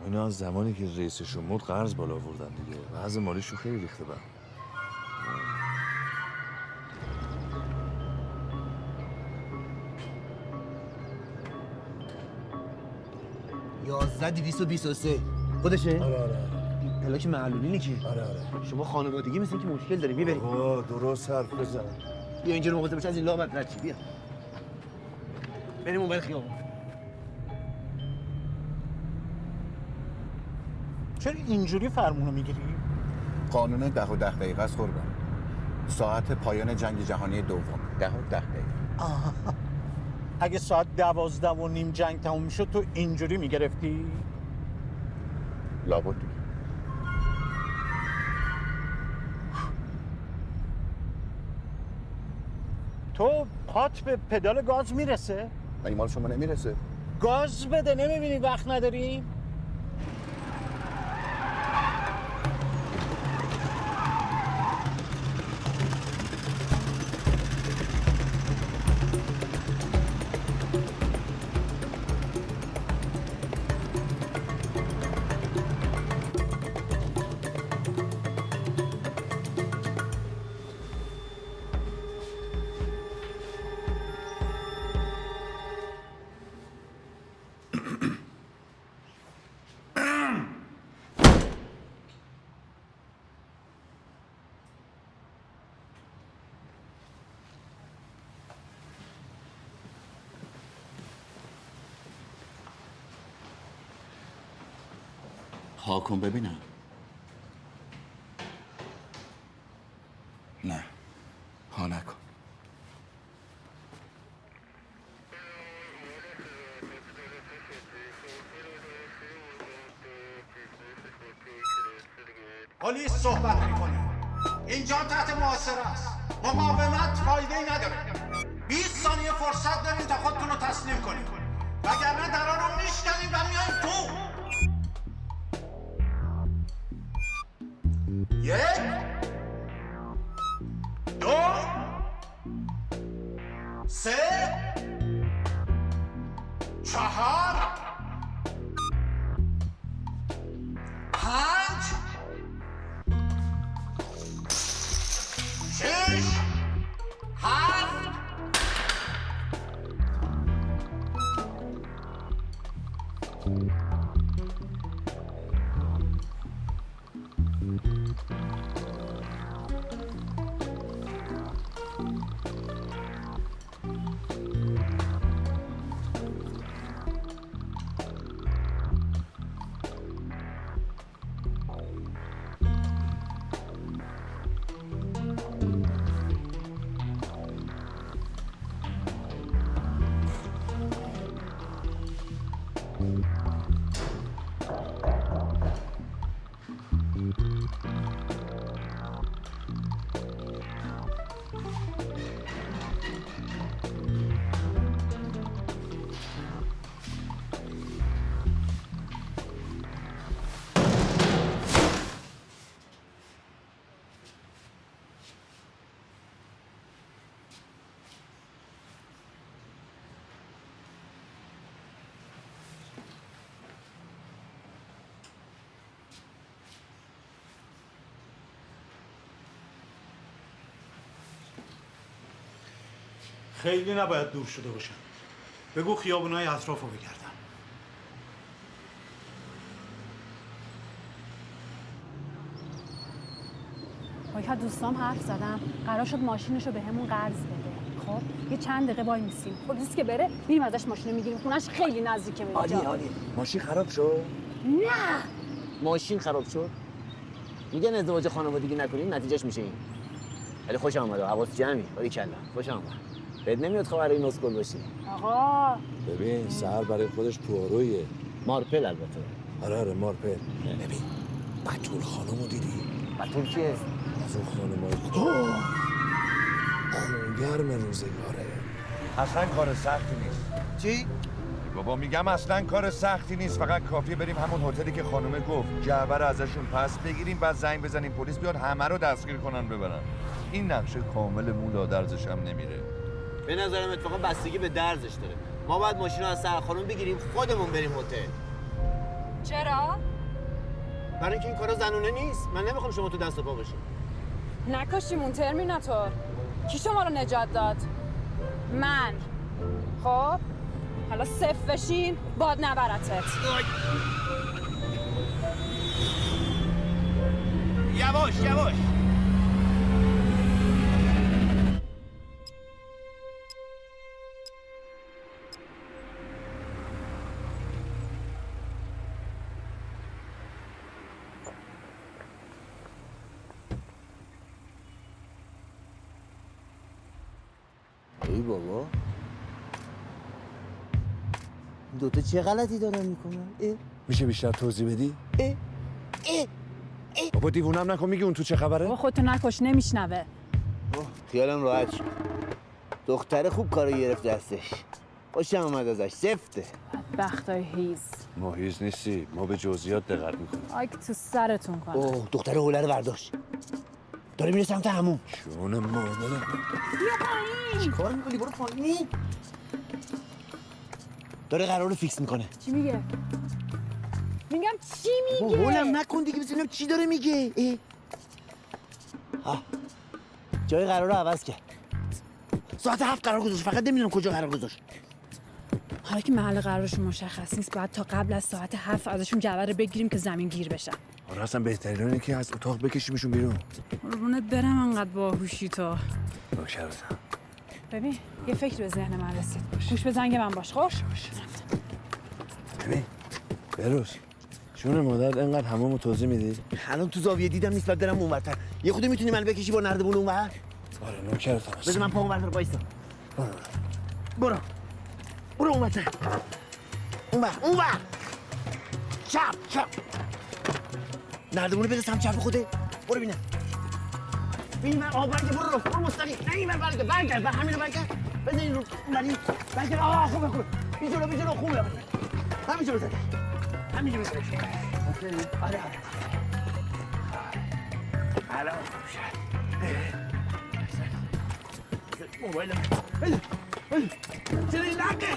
اینا از زمانی که رئیسشون مرد قرض بالا آوردن دیگه. وضع مالیشون خیلی ریخته بر. 11223 خودشه؟ آره پلاک معلولینی که؟ آره شما خانوادگی مثل که مشکل داری میبری. درست حرف بزن. بیا اینجا رو مواظب باش از این لابد رد چی. بیا بریم اون بر خیابون. چرا اینجوری فرمونو میگیری؟ قانون 10 و 10 دقیقه است قربان. ساعت پایان جنگ جهانی دوم 10 و 10 دقیقه. اگه ساعت 12:30 جنگ تموم میشد تو اینجوری میگرفتی؟ لابد. تو پات به پدال گاز میرسه؟ این مال شما نمیرسه. گاز بده، نمیبینی وقت نداریم؟ ها کن ببینم. نه ها نکن. پلیس صحبت میکنه. اینجا تحت محاصره است. مقاومت فایده‌ای نداره. 20 ثانیه فرصت دارین تا خودتون رو تسلیم کنید. وگرنه درا رو میشکنیم و میایم تو. 1 2 3 4 5 6 7 خیلی نباید دور شده باشن. بگو خیابونای اطراف رو بگردن. با دوستام حرف زدم، قرار شد ماشینشو به همون قرض بده. خب یه چند دقیقه وای میسیم، پلیس که بره میریم ازش ماشین میگیریم، خونش خیلی نزدیکه به اینجا. عالی. ماشین خراب شد؟ نه ماشین خراب شد؟ میگن ازدواج خانوادگی نکنیم نتیجهش میشه این. ولی خوش آمد، حواس جمعی. باریکلا، خوش آمد. بد نمیاد خبر این اسکول باشی. آقا ببین سهر برای خودش پوارویه. مارپل البته. آره مارپل. ببین بتول خانمو دیدی؟ بتول کیه؟ از اون خانمای خونگرم روزگاره. اصلا کار سختی نیست. چی؟ بابا میگم اصلا کار سختی نیست، فقط کافیه بریم همون هتلی که خانومه گفت جعبه رو ازشون پس بگیریم، بعد زنگ بزنیم پلیس بیاد همه رو دستگیر کنن ببرن. این نقشه کامل مولا درزش هم نمیره. به نظرم اتفاقا بستگی به درزش داره. ما باید ماشین رو از سهر خانم بگیریم خودمون بریم هتل. چرا؟ برای اینکه این کارا زنونه نیست. من نمیخوام شما تو دست و پا باشین. نکشیمون ترمیناتور. کی شما رو نجات داد؟ من. خب حالا صفر بشین باد نبرتت. یواش. ای بابا دوتا چه غلطی دارن میکنن؟ میشه بیشتر توضیح بدی؟ بابا دیوونم نکن، میگی اون تو چه خبره؟ بابا خودتو نکش، نمیشنوه. خیالم راحت شد. دختر خوب کارو گرفت دستش. خوشم اومد ازش سفته. بختای هیز. ما هیز نیستی، ما به جزئیات دقت میکنیم. آی که تو سرتون کنه. اوه دختر حوله رو برداشت. داره میره سمت همون. جون مادرم. بیا پایین. چیکار میکنی؟ برو پایین. داره قرار رو فیکس میکنه. چی میگه؟ میگم چی میگه؟ هولم نکن دیگه ببینم چی داره میگه. جای قرار رو عوض کرد. ساعت 7 قرار گذاشت، فقط نمیدونم کجا قرار گذاشت. حالا که محل قرارشون مشخص نیست، باید تا قبل از ساعت 7 ازشون جعبه بگیریم که زمین گیر بشن. آره اصلا بهترین اینه که از اتاق بکشیمشون بیرون. قربونت برم انقدر باهوشی تو. نوکرتم. ببین یه فکر به ذهن من رسید. گوش به زنگ من باش. خوش. ببین بروز جون مادر اینقدر حمامو توضیح میدی؟ الان تو زاویه دیدم نیست، بعد برم اونورتر. یه خودی میتونی من بکشی با نردبون اونور؟ آره نوکرتم. بذار من پا اونورتر وایسا. برو اونورتر. اونور. چپ. نردبونو بده سمت چپ خوده. برو ببینم. ببین من برگرد برو مستقیم. نه این برگرد. همینو برگرد. بزن این رو اونوری. برگرد. خوبه. بی جلو خوبه. همینجا بزن. آره. الان موبایل چرا این لقه؟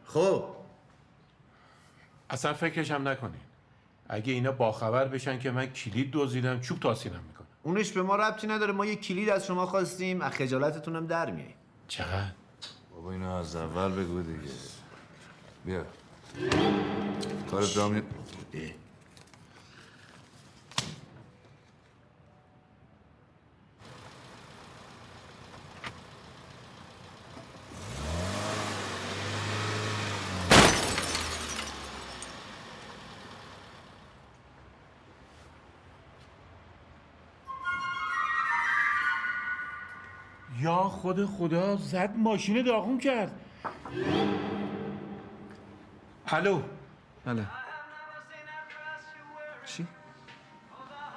خب اصلا فکرش هم نکنین. اگه اینا باخبر بشن که من کلید دزدیدم چوب تاسینم میکنه. اونش به ما ربطی نداره. ما یه کلید از شما خواستیم، از خجالتتون هم در میاییم. چقدر؟ بابا اینو از اول بگو دیگه. بیا کارت راه یا خدا زد ماشین داغون کرد. الو. بله. چی؟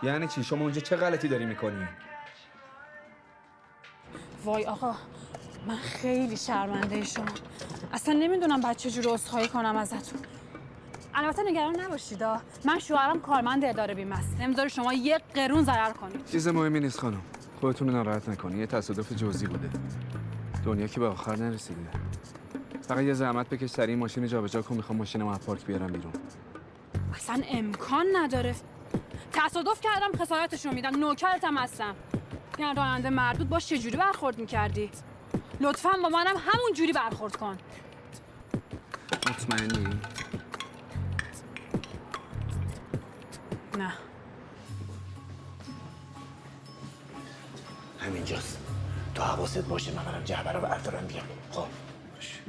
یعنی چی؟ شما اونجا چه غلطی داری میکنی؟ وای آقا من خیلی شرمنده شما. اصلا نمیدونم بعد چجور عذرخواهی کنم ازتون. البته نگران نباشید من شوهرم کارمند اداره بیمه است. نمیذاره شما یک قرون ضرر کنید. چیز مهمی نیست خانم. خودتون ناراحت نکنی. یه تصادف جزئی بوده. دنیا که به آخر نرسیده. فقط یه زحمت بکش سریع ماشین جابجا کن. میخوام ماشینمو از پارک بیارم بیرون. اصلا امکان نداره. تصادف کردم خسارتشو میدم. نوکرتم هستم. یعنی راننده مردود باش چجوری برخورد میکردی؟ لطفاً با منم همون جوری برخورد کن. مطمئنی؟ نه. همینجاست. تو حواست باشه من برم جعبه رو بردارم بیام. خب باشه.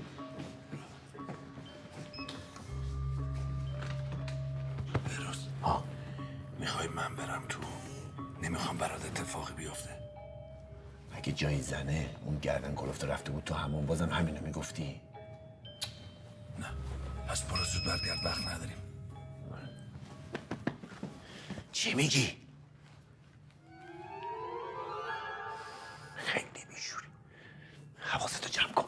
بروز میخوای من برم تو؟ نمیخوام برات اتفاقی بیفته. اگه جایی زنه اون گردن کلفته رفته بود تو همون بازم همینو میگفتی؟ نه پس برو زود برگرد، وقت نداریم. چی میگی؟ خیلی بیشوری. حواستو جمع کن.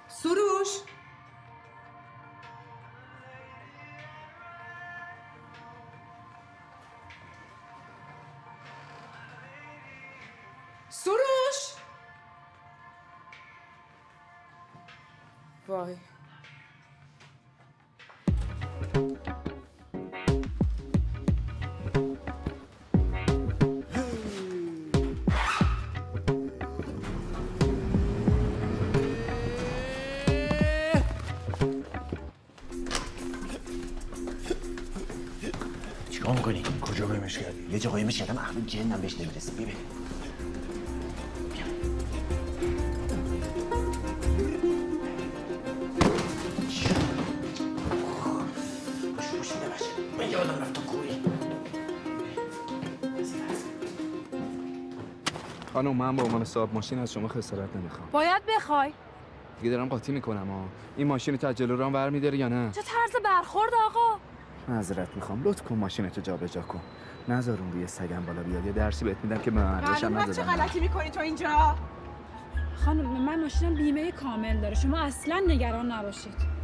سروش سروش وای چیکار میکنی؟ کجا قایمش کردی؟ یه جا قایمش کردم احمد جنم بهش نمیرسه ببین من یادم رفت تو کوی خانم من به عنوان صاحب ماشین از شما خسارت نمیخوام. باید بخوای. دیگه دارم قاطی میکنم ها. این ماشین تا جلو راه برمی‌داره یا نه؟ چه طرز برخورد آقا؟ معذرت میخوام. لطف کن ماشینتو جابجا کن. نذار اون روی سگم بالا بیاد. یه درسی بهت میدم که به مرداشم معلومه چه غلطی میکنی تو اینجا؟ خانم من ماشینم بیمه کامل داره. شما اصلا نگران نباشید.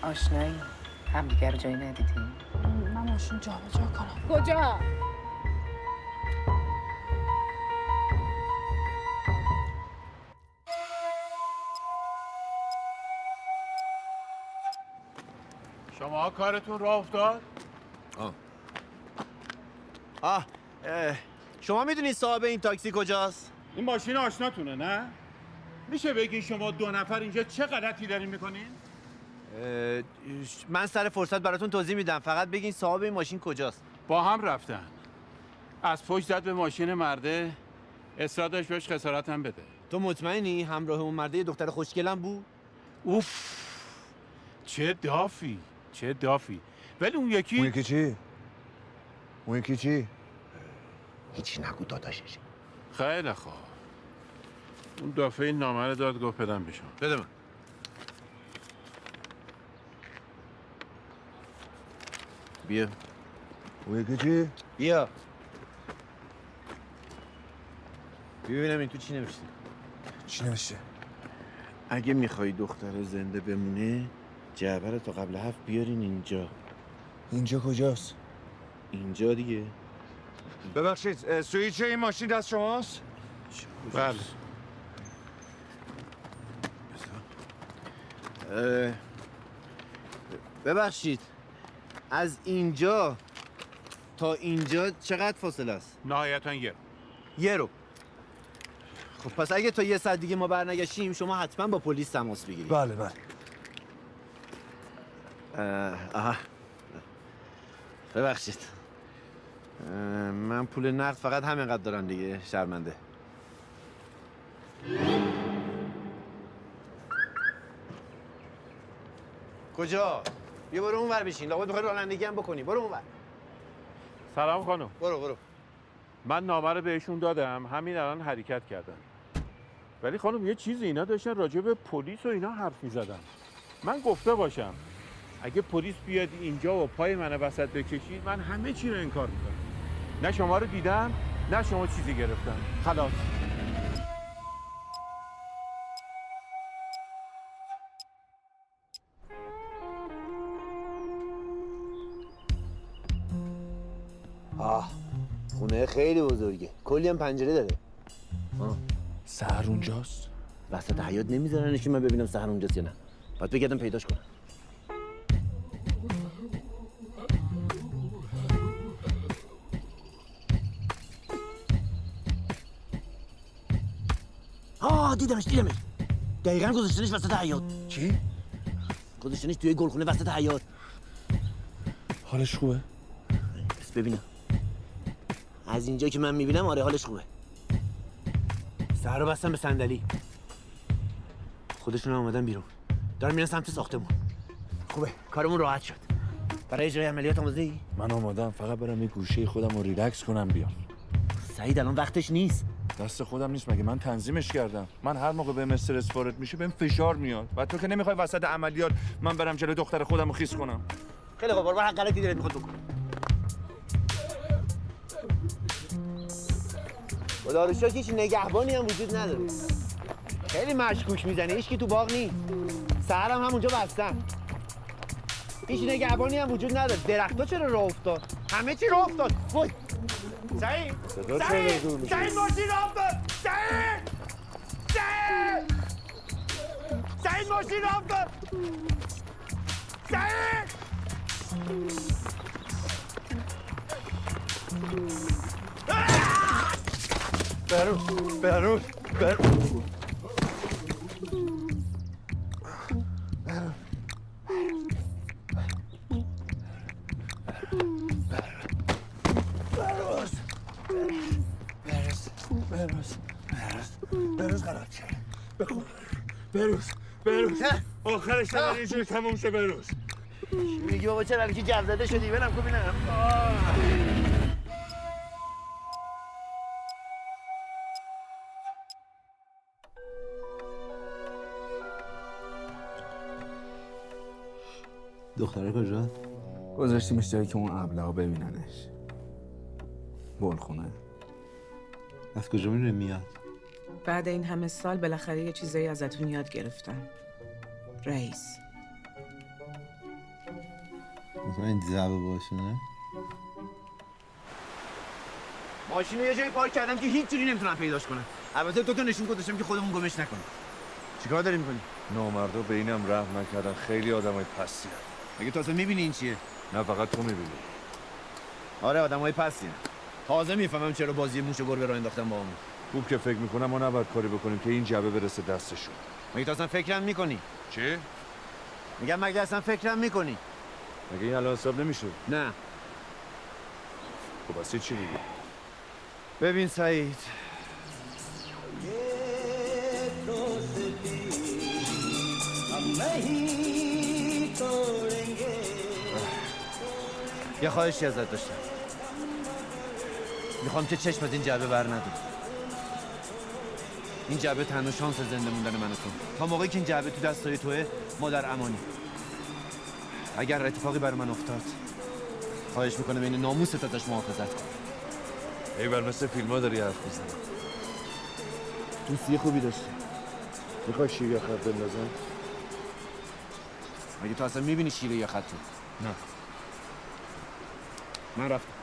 آشنایی همدیگه رو جایی ندیدیم؟ من ماشین جابجا کنم. کجا؟ شما کارتون راه افتاد؟ شما میدونید صاحب این تاکسی کجاست؟ این ماشین آشناتونه نه؟ میشه بگین شما دو نفر اینجا چه غلطی دارین میکنین؟ من سر فرصت براتون توضیح میدم، فقط بگین صاحب این ماشین کجاست. با هم رفتن. از پشت زد به ماشین مرده، اصرار داشت بهش خسارت هم بده. تو مطمئنی همراه اون مرده یه دختر خوشگلم بود؟ اوف چه دافی چه دافی. ولی اون یکی چی؟ اون یکی چی؟ هیچی نگو داداشش. خیلی خوب. اون دافعه این نامه رو داد گفت بدم بشم. بده من. بیا. اون یکی چی؟ بیا. ببینم این تو چی نوشته. چی نوشته؟ اگه میخوای دختر زنده بمونه جعبه رو تا قبل 7 بیارین اینجا. اینجا کجاست؟ اینجا دیگه. ببخشید سویچ این ماشین دست شماست؟ بله. ببخشید از اینجا تا اینجا چقدر فاصله است؟ نهایتاً یه رو. خب پس اگه تا 1 ساعت دیگه ما برنگشتیم شما حتما با پلیس تماس بگیرید. بله بله. آها ببخشید من پول نقد فقط همینقدر دارم دیگه، شرمنده. کجا؟ بیا برو اون ور بشین، لابد میخوای رانندگی هم بکنی. برو اون ور. سلام خانم. برو. من نامه رو بهشون دادم، همین الان حرکت کردن. ولی خانم یه چیزی اینا داشتن راجع به پلیس و اینا حرف می‌زدن. من گفته باشم اگه پلیس بیاد اینجا و پای من وسط بکشید من همه چی رو انکار میکنم. نه شما رو دیدم نه شما چیزی گرفتم. خلاص. خونه خیلی بزرگه، کلی هم پنجره داره. سهر اونجاست؟ وسط حیاط نمیذارنش که من ببینم سهر اونجاست یا نه. باید بگردم پیداش کنم. دیدمش. دقیقاً گذاشتنش وسط حیاط. چی؟ گذاشتنش توی گلخونه وسط حیاط. حالش خوبه؟ بس ببینم. از اینجا که من میبینم آره حالش خوبه. سر رو بستم به صندلی. خودشون هم اومدن بیرون. دارن میرن سمت ساختمون. خوبه کارمون راحت شد. برای اجرای عملیات آماده ای؟ من آمادم، فقط برم یه گوشه خودم رو ریلکس کنم بیام. سعید الان وقتش نیست. دست خودم نیست، مگه من تنظیمش کردم؟ من هر موقع بهم استرس وارد میشه بهم فشار میاد. و تو که نمیخوای وسط عملیات من برم جلوی دختر خودم رو خیس کنم. خیلی خوب، برو هر غلطی دلت میخواد بکن. خدا رو شکر هیچ نگهبانی هم وجود نداره. خیلی مشکوک میزنه، هیچ کی تو باغ نیست. سحرم همونجا بستن. هیچ نگهبانی هم وجود نداره. درخت‌ها چرا راه افتاد؟ همه چی راه افتاد. وای. سعید! سعید ماشین راه افتاد! سعید! سعید ماشین راه افتاد! سعید! بهروز بروز غلط کرد. بروز آخرش هم اینجوری تموم شه. بروز میگی بابا چرا الکی جو زده شدی؟ برم کن ببینم. دختره کجا؟ گذاشتیمش جایی که اون ابله‌ها ببیننش. بلخونه. از کجا میدونی میاد؟ بعد این همه سال بالاخره یه چیزایی ازتون یاد گرفتم. رئیس. مثلا این ضربه باشه نه؟ ماشین رو یه جایی پارک کردم که هیچ جوری نمیتونم پیداش کنم. البته تو نشون گذاشتم که خودمون گمش نکنیم. چیکار داری میکنی؟ نامردا به اینم رحم نکردن، خیلی آدمای پستی. مگه تو اصلا میبینی این چیه؟ نه فقط تو میبینی. آره آدمای پستی. تازه میفهمم چرا بازی موش و گربه را انداختن با همون. خوب که فکر میکنم ما نباید کاری بکنیم که این جعبه برسه دستشون. مگه تو اصلا فکرم میکنی؟ چی؟ میگم مگه اصلا فکرم میکنی؟ مگه این الان حساب نمیشه؟ نه. خب واسه چی میگی؟ ببین سعید، یه خواهشی ازت داشتم. میخوام که چشم از این جعبه بر نداری. این جعبه تنها شانس زنده موندن من و تو. تا موقعی که این جعبه تو دستای توه ما در امانی. اگر اتفاقی بر من افتاد خواهش میکنم این ناموست ازش محافظت کن. ایول مثل فیلم ها داری حرف میزنی. دوستی خوبی داشتی. میخوای شیر یا خط بندازم؟ مگه تو اصلا میبینی شیره یا خطه؟ نه. من رفتم.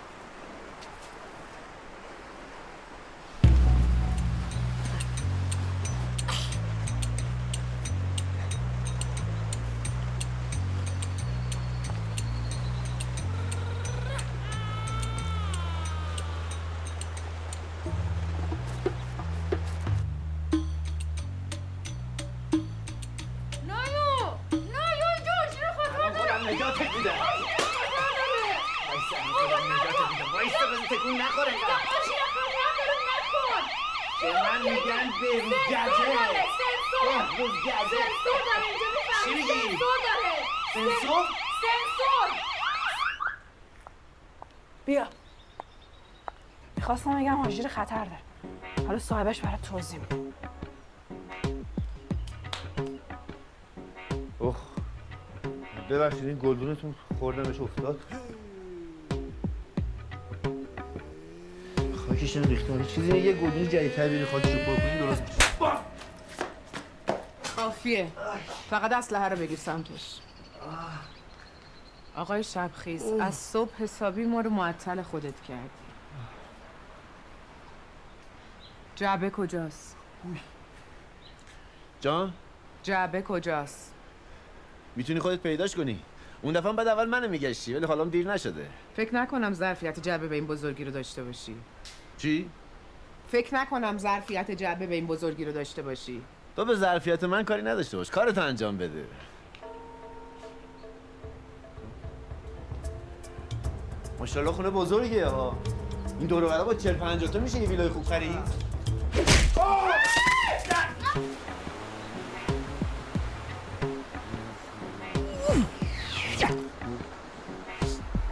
بیا. میخواستم بگم آژیر خطر داره. حالا صاحبش برات توضیح میده. اوه ببخشید این گلدونتون خوردمش افتاد. خاکش ریختم. چیزی یه گلدون جدیدتر بیاری خاکشو پر کنی درست میشه. کافیه. فقط اسلحه رو بگیر سمتش. آقای شبخیز از صبح حسابی ما رو معطل خودت کردی. جعبه کجاست؟ جان؟ جعبه کجاست؟ میتونی خودت پیداش کنی. اون دفعه بعد اول منو میگشتی ولی حالا دیر نشده. فکر نکنم ظرفیت جعبه به این بزرگی رو داشته باشی. چی؟ فکر نکنم ظرفیت جعبه به این بزرگی رو داشته باشی. تو به ظرفیت من کاری نداشته باش. کارتو انجام بده. ماشاءالله خونه بزرگه ها. این دور و برا با 40-50 تا میشه یه ویلای خوب خرید.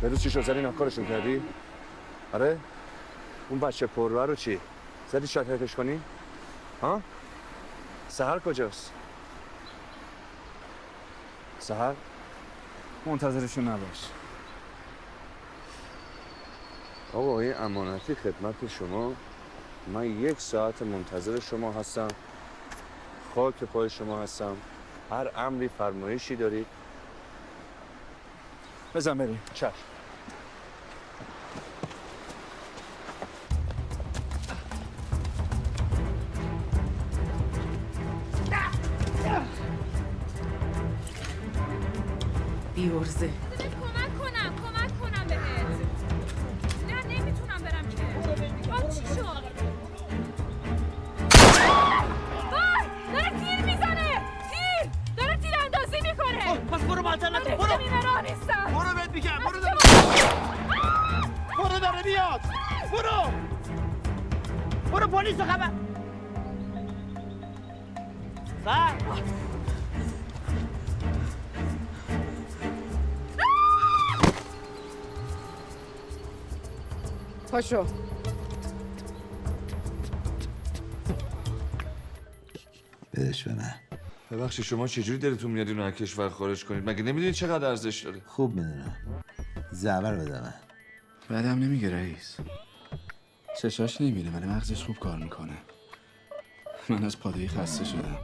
بروز چی شد؟ زدی ناکارشون کردی؟ آره؟ اون بچه پرروه رو چی؟ زدی شاکرتش کنی؟ ها؟ سحر کجاست؟ سحر؟ منتظرشون نباش. آقا این امانتی خدمت شما. من 1 ساعت منتظر شما هستم. خاک پای شما هستم. هر امری فرمایشی دارید بزن بریم. چشم. بیورزه کمک کنم بهت. نه نمیتونم برم که. چی شد؟ وای داره تیر میزنه. داره تیر اندازی میکنه. پس برو بالتر نکن. برو. من راه نیستم. برو بهت میگم. برو داره بیاد. برو پلیس خبر. سر. پاشو. بدش به من. ببخشید شما چجوری دلتون میاد اینو از کشور خارج کنید؟ مگه نمیدونید چقدر ارزش داره؟ خوب میدونم. زبر بده من. بعدم نمیگه رئیس. چشاش نمیره ولی مغزش خوب کار میکنه. من از پادویی خسته شدم.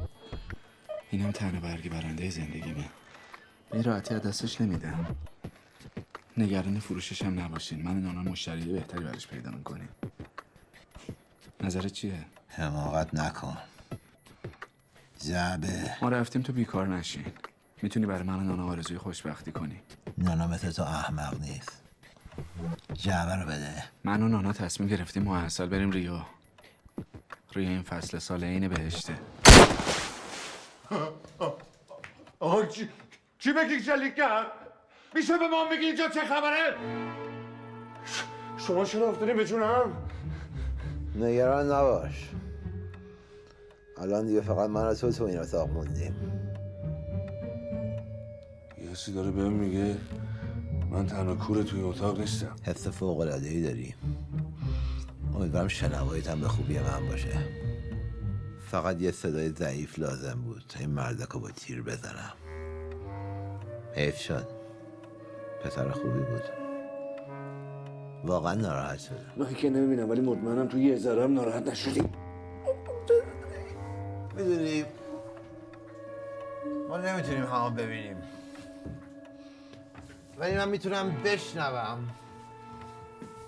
اینم تنها برگی برنده زندگیمه. این راحتی از دستش نمیدم. نگران فروشش هم نباشین. من نانا مشتری بهتری برش پیدا میکنیم. نظرت چیه؟ حماقت نکن. جعبه. ما رفتیم تو بیکار نشین. میتونی برای من و نانا آرزوی خوشبختی کنی. نانا مثل تو احمق نیست. جعبه رو بده. من و نانا تصمیم گرفتیم ماه عسل بریم ریو. این فصل سال عین بهشته. آه چی بگی شلیک کرد؟ میشه به ما بگی اینجا چه خبره؟ شما چرا افتادین به جونم؟ نگران نباش. الان دیگه فقط من و تو این اتاق موندیم. یه سی داره بهم میگه من تنها کور توی اتاق نیستم. حس فوق‌العاده‌ای داری. امیدوارم شنواییت هم به خوبی من باشه. فقط یه صدای ضعیف لازم بود تا این مردک رو با تیر بزنم. حیف شد. پسر خوبی بود. واقعا ناراحت شدم. من که نمیبینم ولی مطمئنم تو یه ذره هم ناراحت نشدی. میدونی ما نمیتونیم همه ببینیم ولی من میتونم بشنوم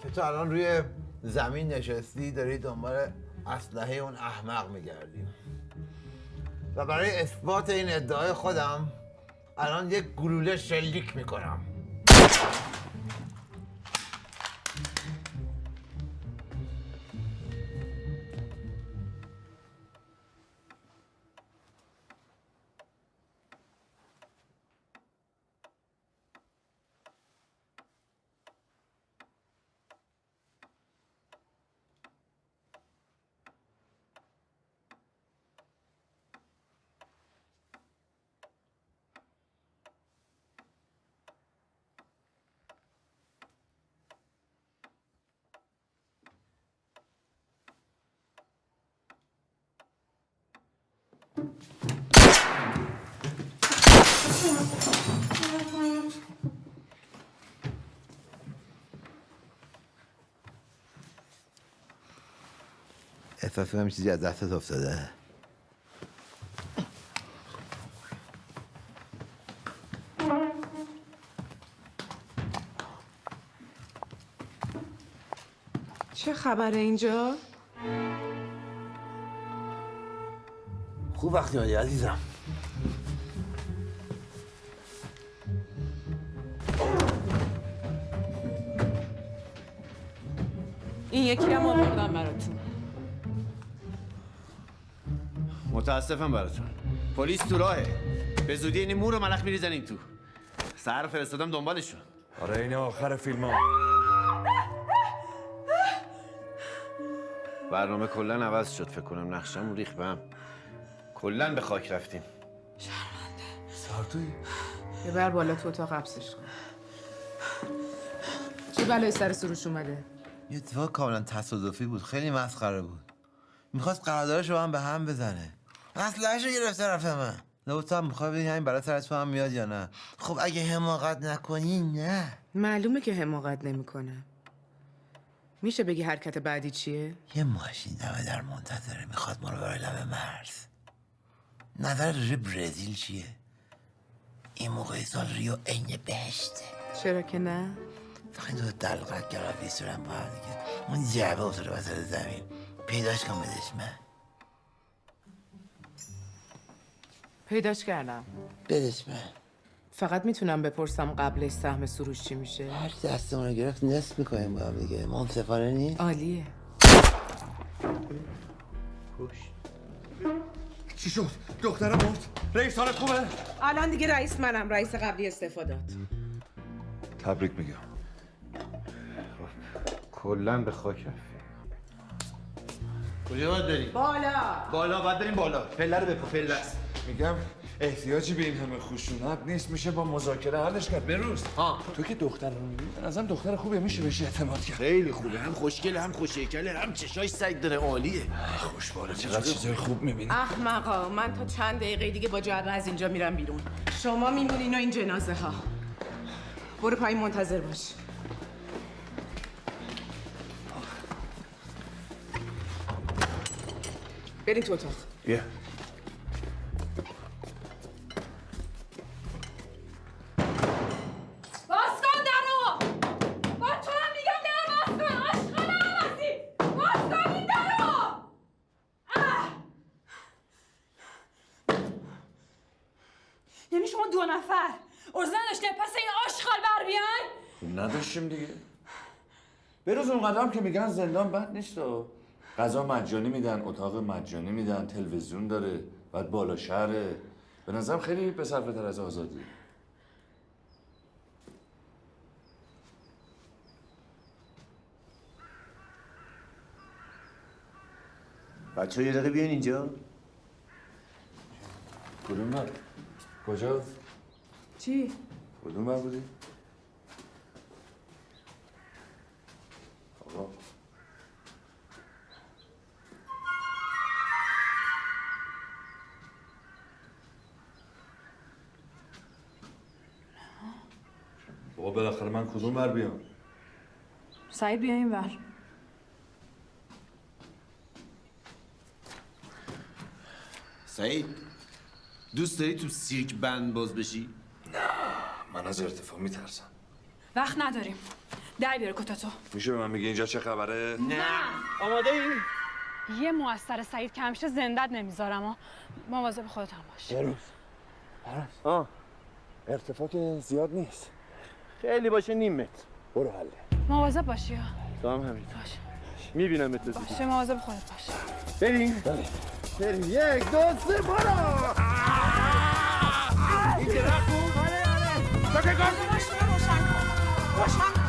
که تو الان روی زمین نشستی داری دنبال اسلحه اون احمق میگردی و برای اثبات این ادعای خودم الان یک گلوله شلیک میکنم. احساس کنم چیزی از دستت افتاده. چه خبره اینجا؟ خوب وقتی اومدی عزیزم. این یکی هم آوردم براتون. متاسفم براتون. پلیس تو راهه. به زودی این مور و ملخ میریزن این تو. سحر فرستادم دنبالشون. آره این آخر فیلم ها. برنامه کلا عوض شد. فکر کنم نقشمون ریخت به هم. کلا به خاک رفتیم. سارتوی ببر بالا تو اتاق حبسش کن. چی بلای سر سروش اومده؟ یه اتفاق کاملا تصادفی بود، خیلی مسخره بود. میخواست قراردادش رو هم به هم بزنه. اسلحه‌شو گرفت طرف من. لطفا میخوای ببینی همین برای سر تو هم میاد یا نه؟ خب اگه حماقت نکنی نه. معلومه که حماقت نمیکنه. میشه بگی حرکت بعدی چیه؟ یه ماشین دمه در منتظره، میخواد ما رو برای لب مرز. نظر راجع برزیل چیه؟ این موقع سال ریو عین بهشته. چرا که نه؟ فقط دو دلقک گرا بیستورم با هم دیگه. اون جعبه افتاده وسط زمین. پیداش کن بدش من. پیداش کردم. بدش من. فقط میتونم بپرسم قبلش سهم سروش چی میشه؟ هر دستمون رو گرفت نصف میکنیم با هم دیگه. منصفانه نیست؟ عالیه. چی شد؟ دخترم مرد؟ رئیس حالت خوبه؟ الان دیگه رئیس منم. رئیس قبلی استعفا داد. تبریک میگم. کلا به خاک رفتیم. کجا باید بریم؟ بالا باید بریم بالا. پله رو بپو پله. میگم احتیاجی به این همه خشونت نیست، میشه با مذاکره حلش کرد. بروز تو که دختر رو میبینی به نظرم دختر خوبه، میشه بهش اعتماد کرد. خیلی خوبه، هم خوشگله هم خوشیکله هم چشاش سگ داره، عالیه. خوشباله، چقدر چیزای خوب میبینی. احمقا، من تا چند دقیقه دیگه با جعبه از اینجا میرم بیرون. شما میمونین و این جنازه ها. برو پایین منتظر باش. بریم تو اتاق. بیا. باز کن درو! با تو هم میگم در باز کن! عاشقانه عوضی! باز کن این درو! یعنی شما دو نفر ارزه نداشته پس این آشغال بر بیاین؟ نداشتیم دیگه. بروز اون قدم که میگن زندان بد نیست و غذا مجانی میدن، اتاق مجانی میدن، تلویزیون داره، بعد بالا شهره. به نظرم خیلی به صرفه تر از آزادی. بچه‌ها یه دقیقه بیاین اینجا. کدوم بر؟ کجا؟ چی؟ کدوم بر بودی؟ آقا بابا بالاخره من کدوم بر بیام؟ سعید بیا این ور. سعید دوست داری تو سیرک بند باز بشی؟ نه من از ارتفاع میترسم. وقت نداریم. در بیار کتاتو. میشه به من میگه اینجا چه خبره؟ نه. آماده ای؟ یه موثر سعید که همیشه زندت نمیذارم ها. مواظب خودت هم باش. بروز ارتفاع که زیاد نیست. خیلی باشه نیم متر. برو حله. مواظب باشی ها. تو هم همین. باش. میبینم ات باشه مواظب خودت باش. بریم. بریم. 1 2 3 برو. این درخت بود. تو که گاز روشن کن. روشن کن.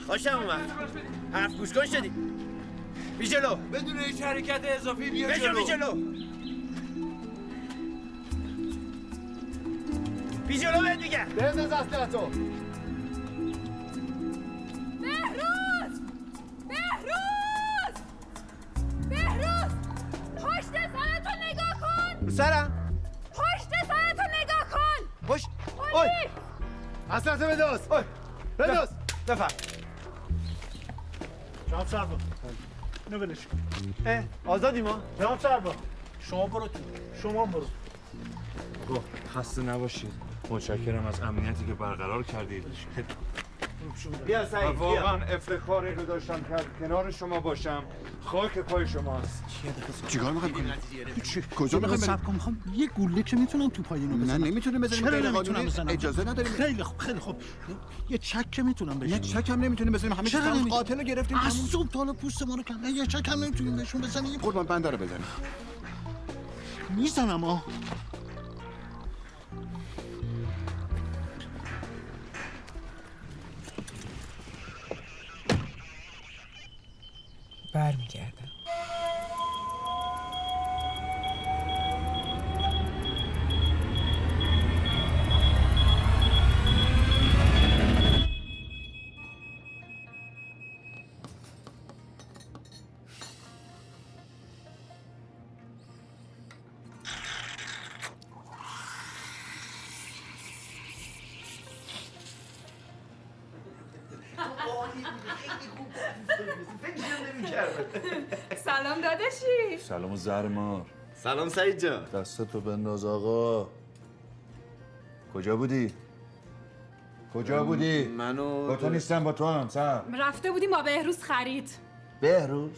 خوشم اومد. حرف گوش کن شدی. بی جلو. بدون هیچ حرکت اضافی بیا بی جلو. بی جلو بهت میگم. بنداز اسلحه‌تو. بهروز! پشت سرتو نگاه کن! سرم. پشت سرتو نگاه کن! پشت. اوی. اسلحه‌تو بنداز. اوی. بنداز. بفرم. جناب سرباز اینو ولش کن. آزادی ما. جناب سرباز شما برو تو. شما برو. خسته نباشید. متشکرم از امنیتی که برقرار کردید. بیا سعید من واقعا افتخاری رو داشتم که کنار شما باشم. خاک پای شماست. چیکار می‌خوای کنی؟ کجا می‌خوای بریم؟ میخوام یه گوله که میتونم تو پایینو بزنم. نه نمیتونیم بزنیم. چرا غیر نمیتونم قانونی. بزنم؟ اجازه نداریم. خیلی خوب. یه چک که میتونم بشونم. نه چک هم نمیتونیم بزنیم. همه چیز قاتل رو گرفتیم. از صبح تا حالا پوست ما رو کندن. یه چک هم نمیتونیم بهشون بزنیم. قربان بنده رو بزنیم. میزنم ها. برمیگردم. سلام داداشی. سلام و زرمار. سلام سعید جان. دستتو بنداز آقا. کجا بودی؟ کجا بودی؟ منو با تو نیستم، با تو هم سر. رفته بودیم با بهروز خرید. بهروز؟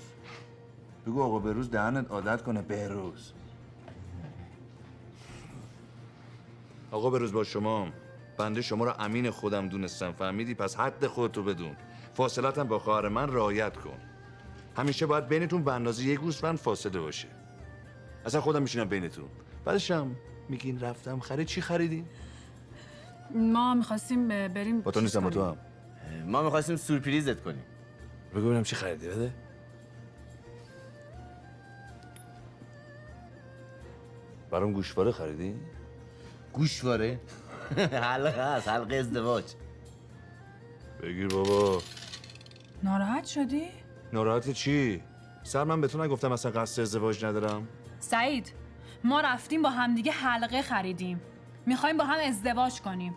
بگو آقا بهروز دهنت عادت کنه. بهروز آقا بهروز با شما. بنده شما رو امین خودم دونستم، فهمیدی؟ پس حد خودتو بدون. فاصلتم با خواهر من رعایت کن. همیشه باید بینتون به اندازه یک گوسفند فاصله باشه. اصلا خودم میشینم بینتون. بعدش هم میگین رفتم خرید. چی خریدین؟ ما میخواستیم بریم. با تو نیستم، با تو هم. ما میخواستیم سورپریزت کنیم. بگو ببینم چی خریدی. بده. برام گوشواره خریدی؟ گوشواره؟ حلقه هست، حلقه ازدواج. بگیر بابا. ناراحت شدی؟ ناراحت چی؟ سر من به تو نگفتم اصلا قصد ازدواج ندارم؟ سعید، ما رفتیم با همدیگه حلقه خریدیم. میخوایم با هم ازدواج کنیم.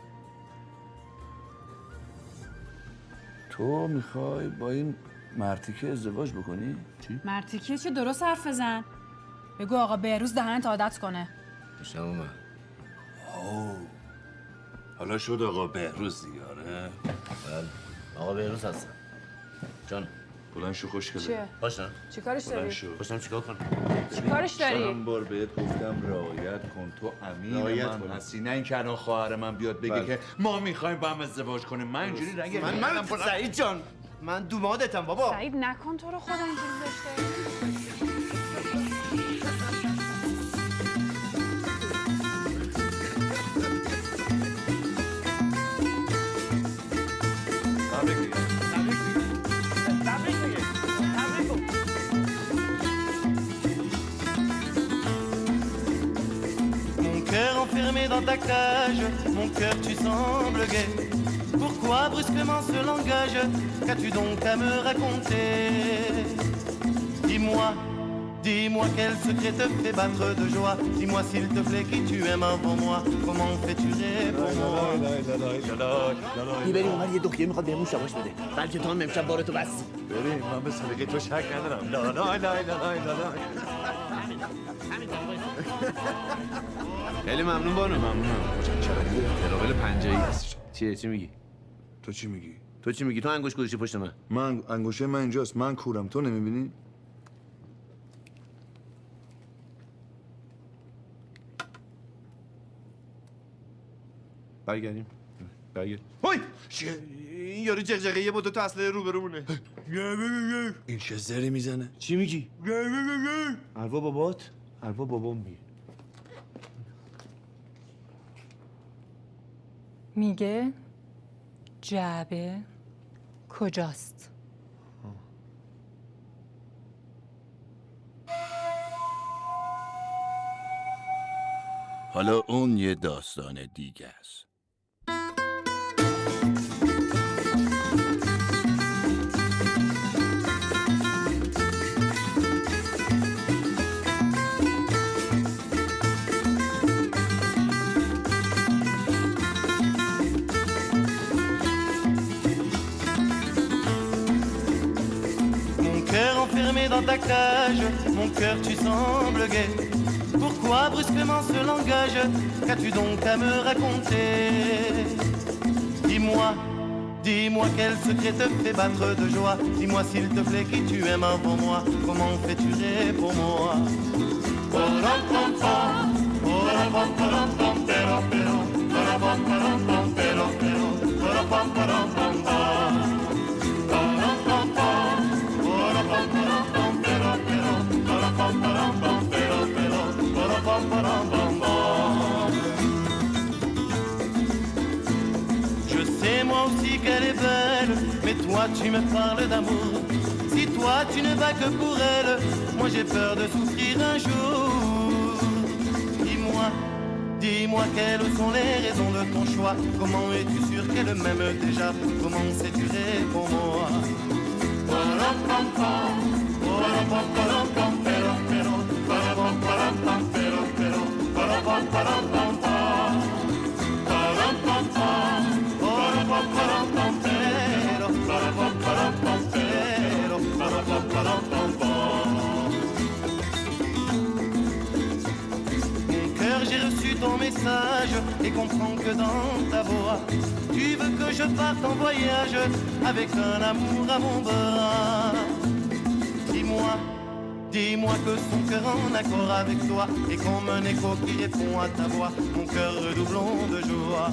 تو میخوای با این مرتیکه ازدواج بکنی؟ چی؟ مرتیکه چه؟ درست حرف بزن. بگو آقا بهروز دهنت عادت کنه. شما من. حالا شد آقا بهروز دیگه. آره بله آقا بهروز هستم. جان بلند شو خوشگله. چیه؟ باشم. چی کارش داری؟ باشم چیکار کنم؟ چی کارش داری؟ چند بار بهت گفتم رعایت کن. تو امین رعایت من کنم. هستی، نه اینکه الان خواهر من بیاد بگه بله. که ما میخوایم با هم ازدواج کنیم. من اینجوری رنگ من سعید جان، من دومادتم بابا. سعید نکن، تو رو خدا اینجوری زشته. Mon cœur enfermé dans ta cage, mon cœur tu sembles gai. Pourquoi brusquement ce langage? Qu'as-tu donc à me raconter? Dis-moi, dis-moi quel secret te fait battre de joie. Dis-moi s'il te plaît qui tu aimes avant moi. Comment fais-tu répondre? بریم اونور یه دختیه میخواد بهمون شباش بده. بلکه تو هم امشب بارتو بستی. بریم، من به سلیقه تو شک ندارم. لا لا لا لا لا. خیلی ممنون بانو. ممنونم. تراول 50 چیه؟ چی میگی؟ تو چی میگی؟ تو چی میگی؟ تو انگوش گذاشتی پشت من. من انگوشه من اینجاست. من کورم، تو نمیبینی؟ برگردیم. برگرد. هوی! این یارو جغجغه یه بوده تو اصله روبرومونه. این چه زری میزنه؟ چی میگی؟ حرفا بابات؟ حرفا بابام میگه. میگه جعبه کجاست؟ حالا اون یه داستان دیگه است. Mon cœur enfermé dans ta cage, mon cœur tu sembles gai. Pourquoi brusquement ce langage? Qu'as-tu donc à me raconter? Dis-moi, dis-moi quel secret te fait battre de joie. Dis-moi s'il te plaît qui tu aimes avant moi. Comment fais-tu pour moi? Je sais moi aussi qu'elle est belle, mais toi tu me parles d'amour. Si toi tu ne vas que pour elle, moi j'ai peur de souffrir un jour. Dis-moi, dis-moi quelles sont les raisons de ton choix. Comment es-tu sûr qu'elle m'aime déjà? Comment sais-tu pour moi? Mon cœur, j'ai reçu ton message et comprends que dans ta voix, tu veux que je parte en voyage avec un amour à mon bras. Dis-moi, dis-moi que son cœur en accord avec toi et comme un écho qui répond à ta voix, mon cœur redoublant de joie.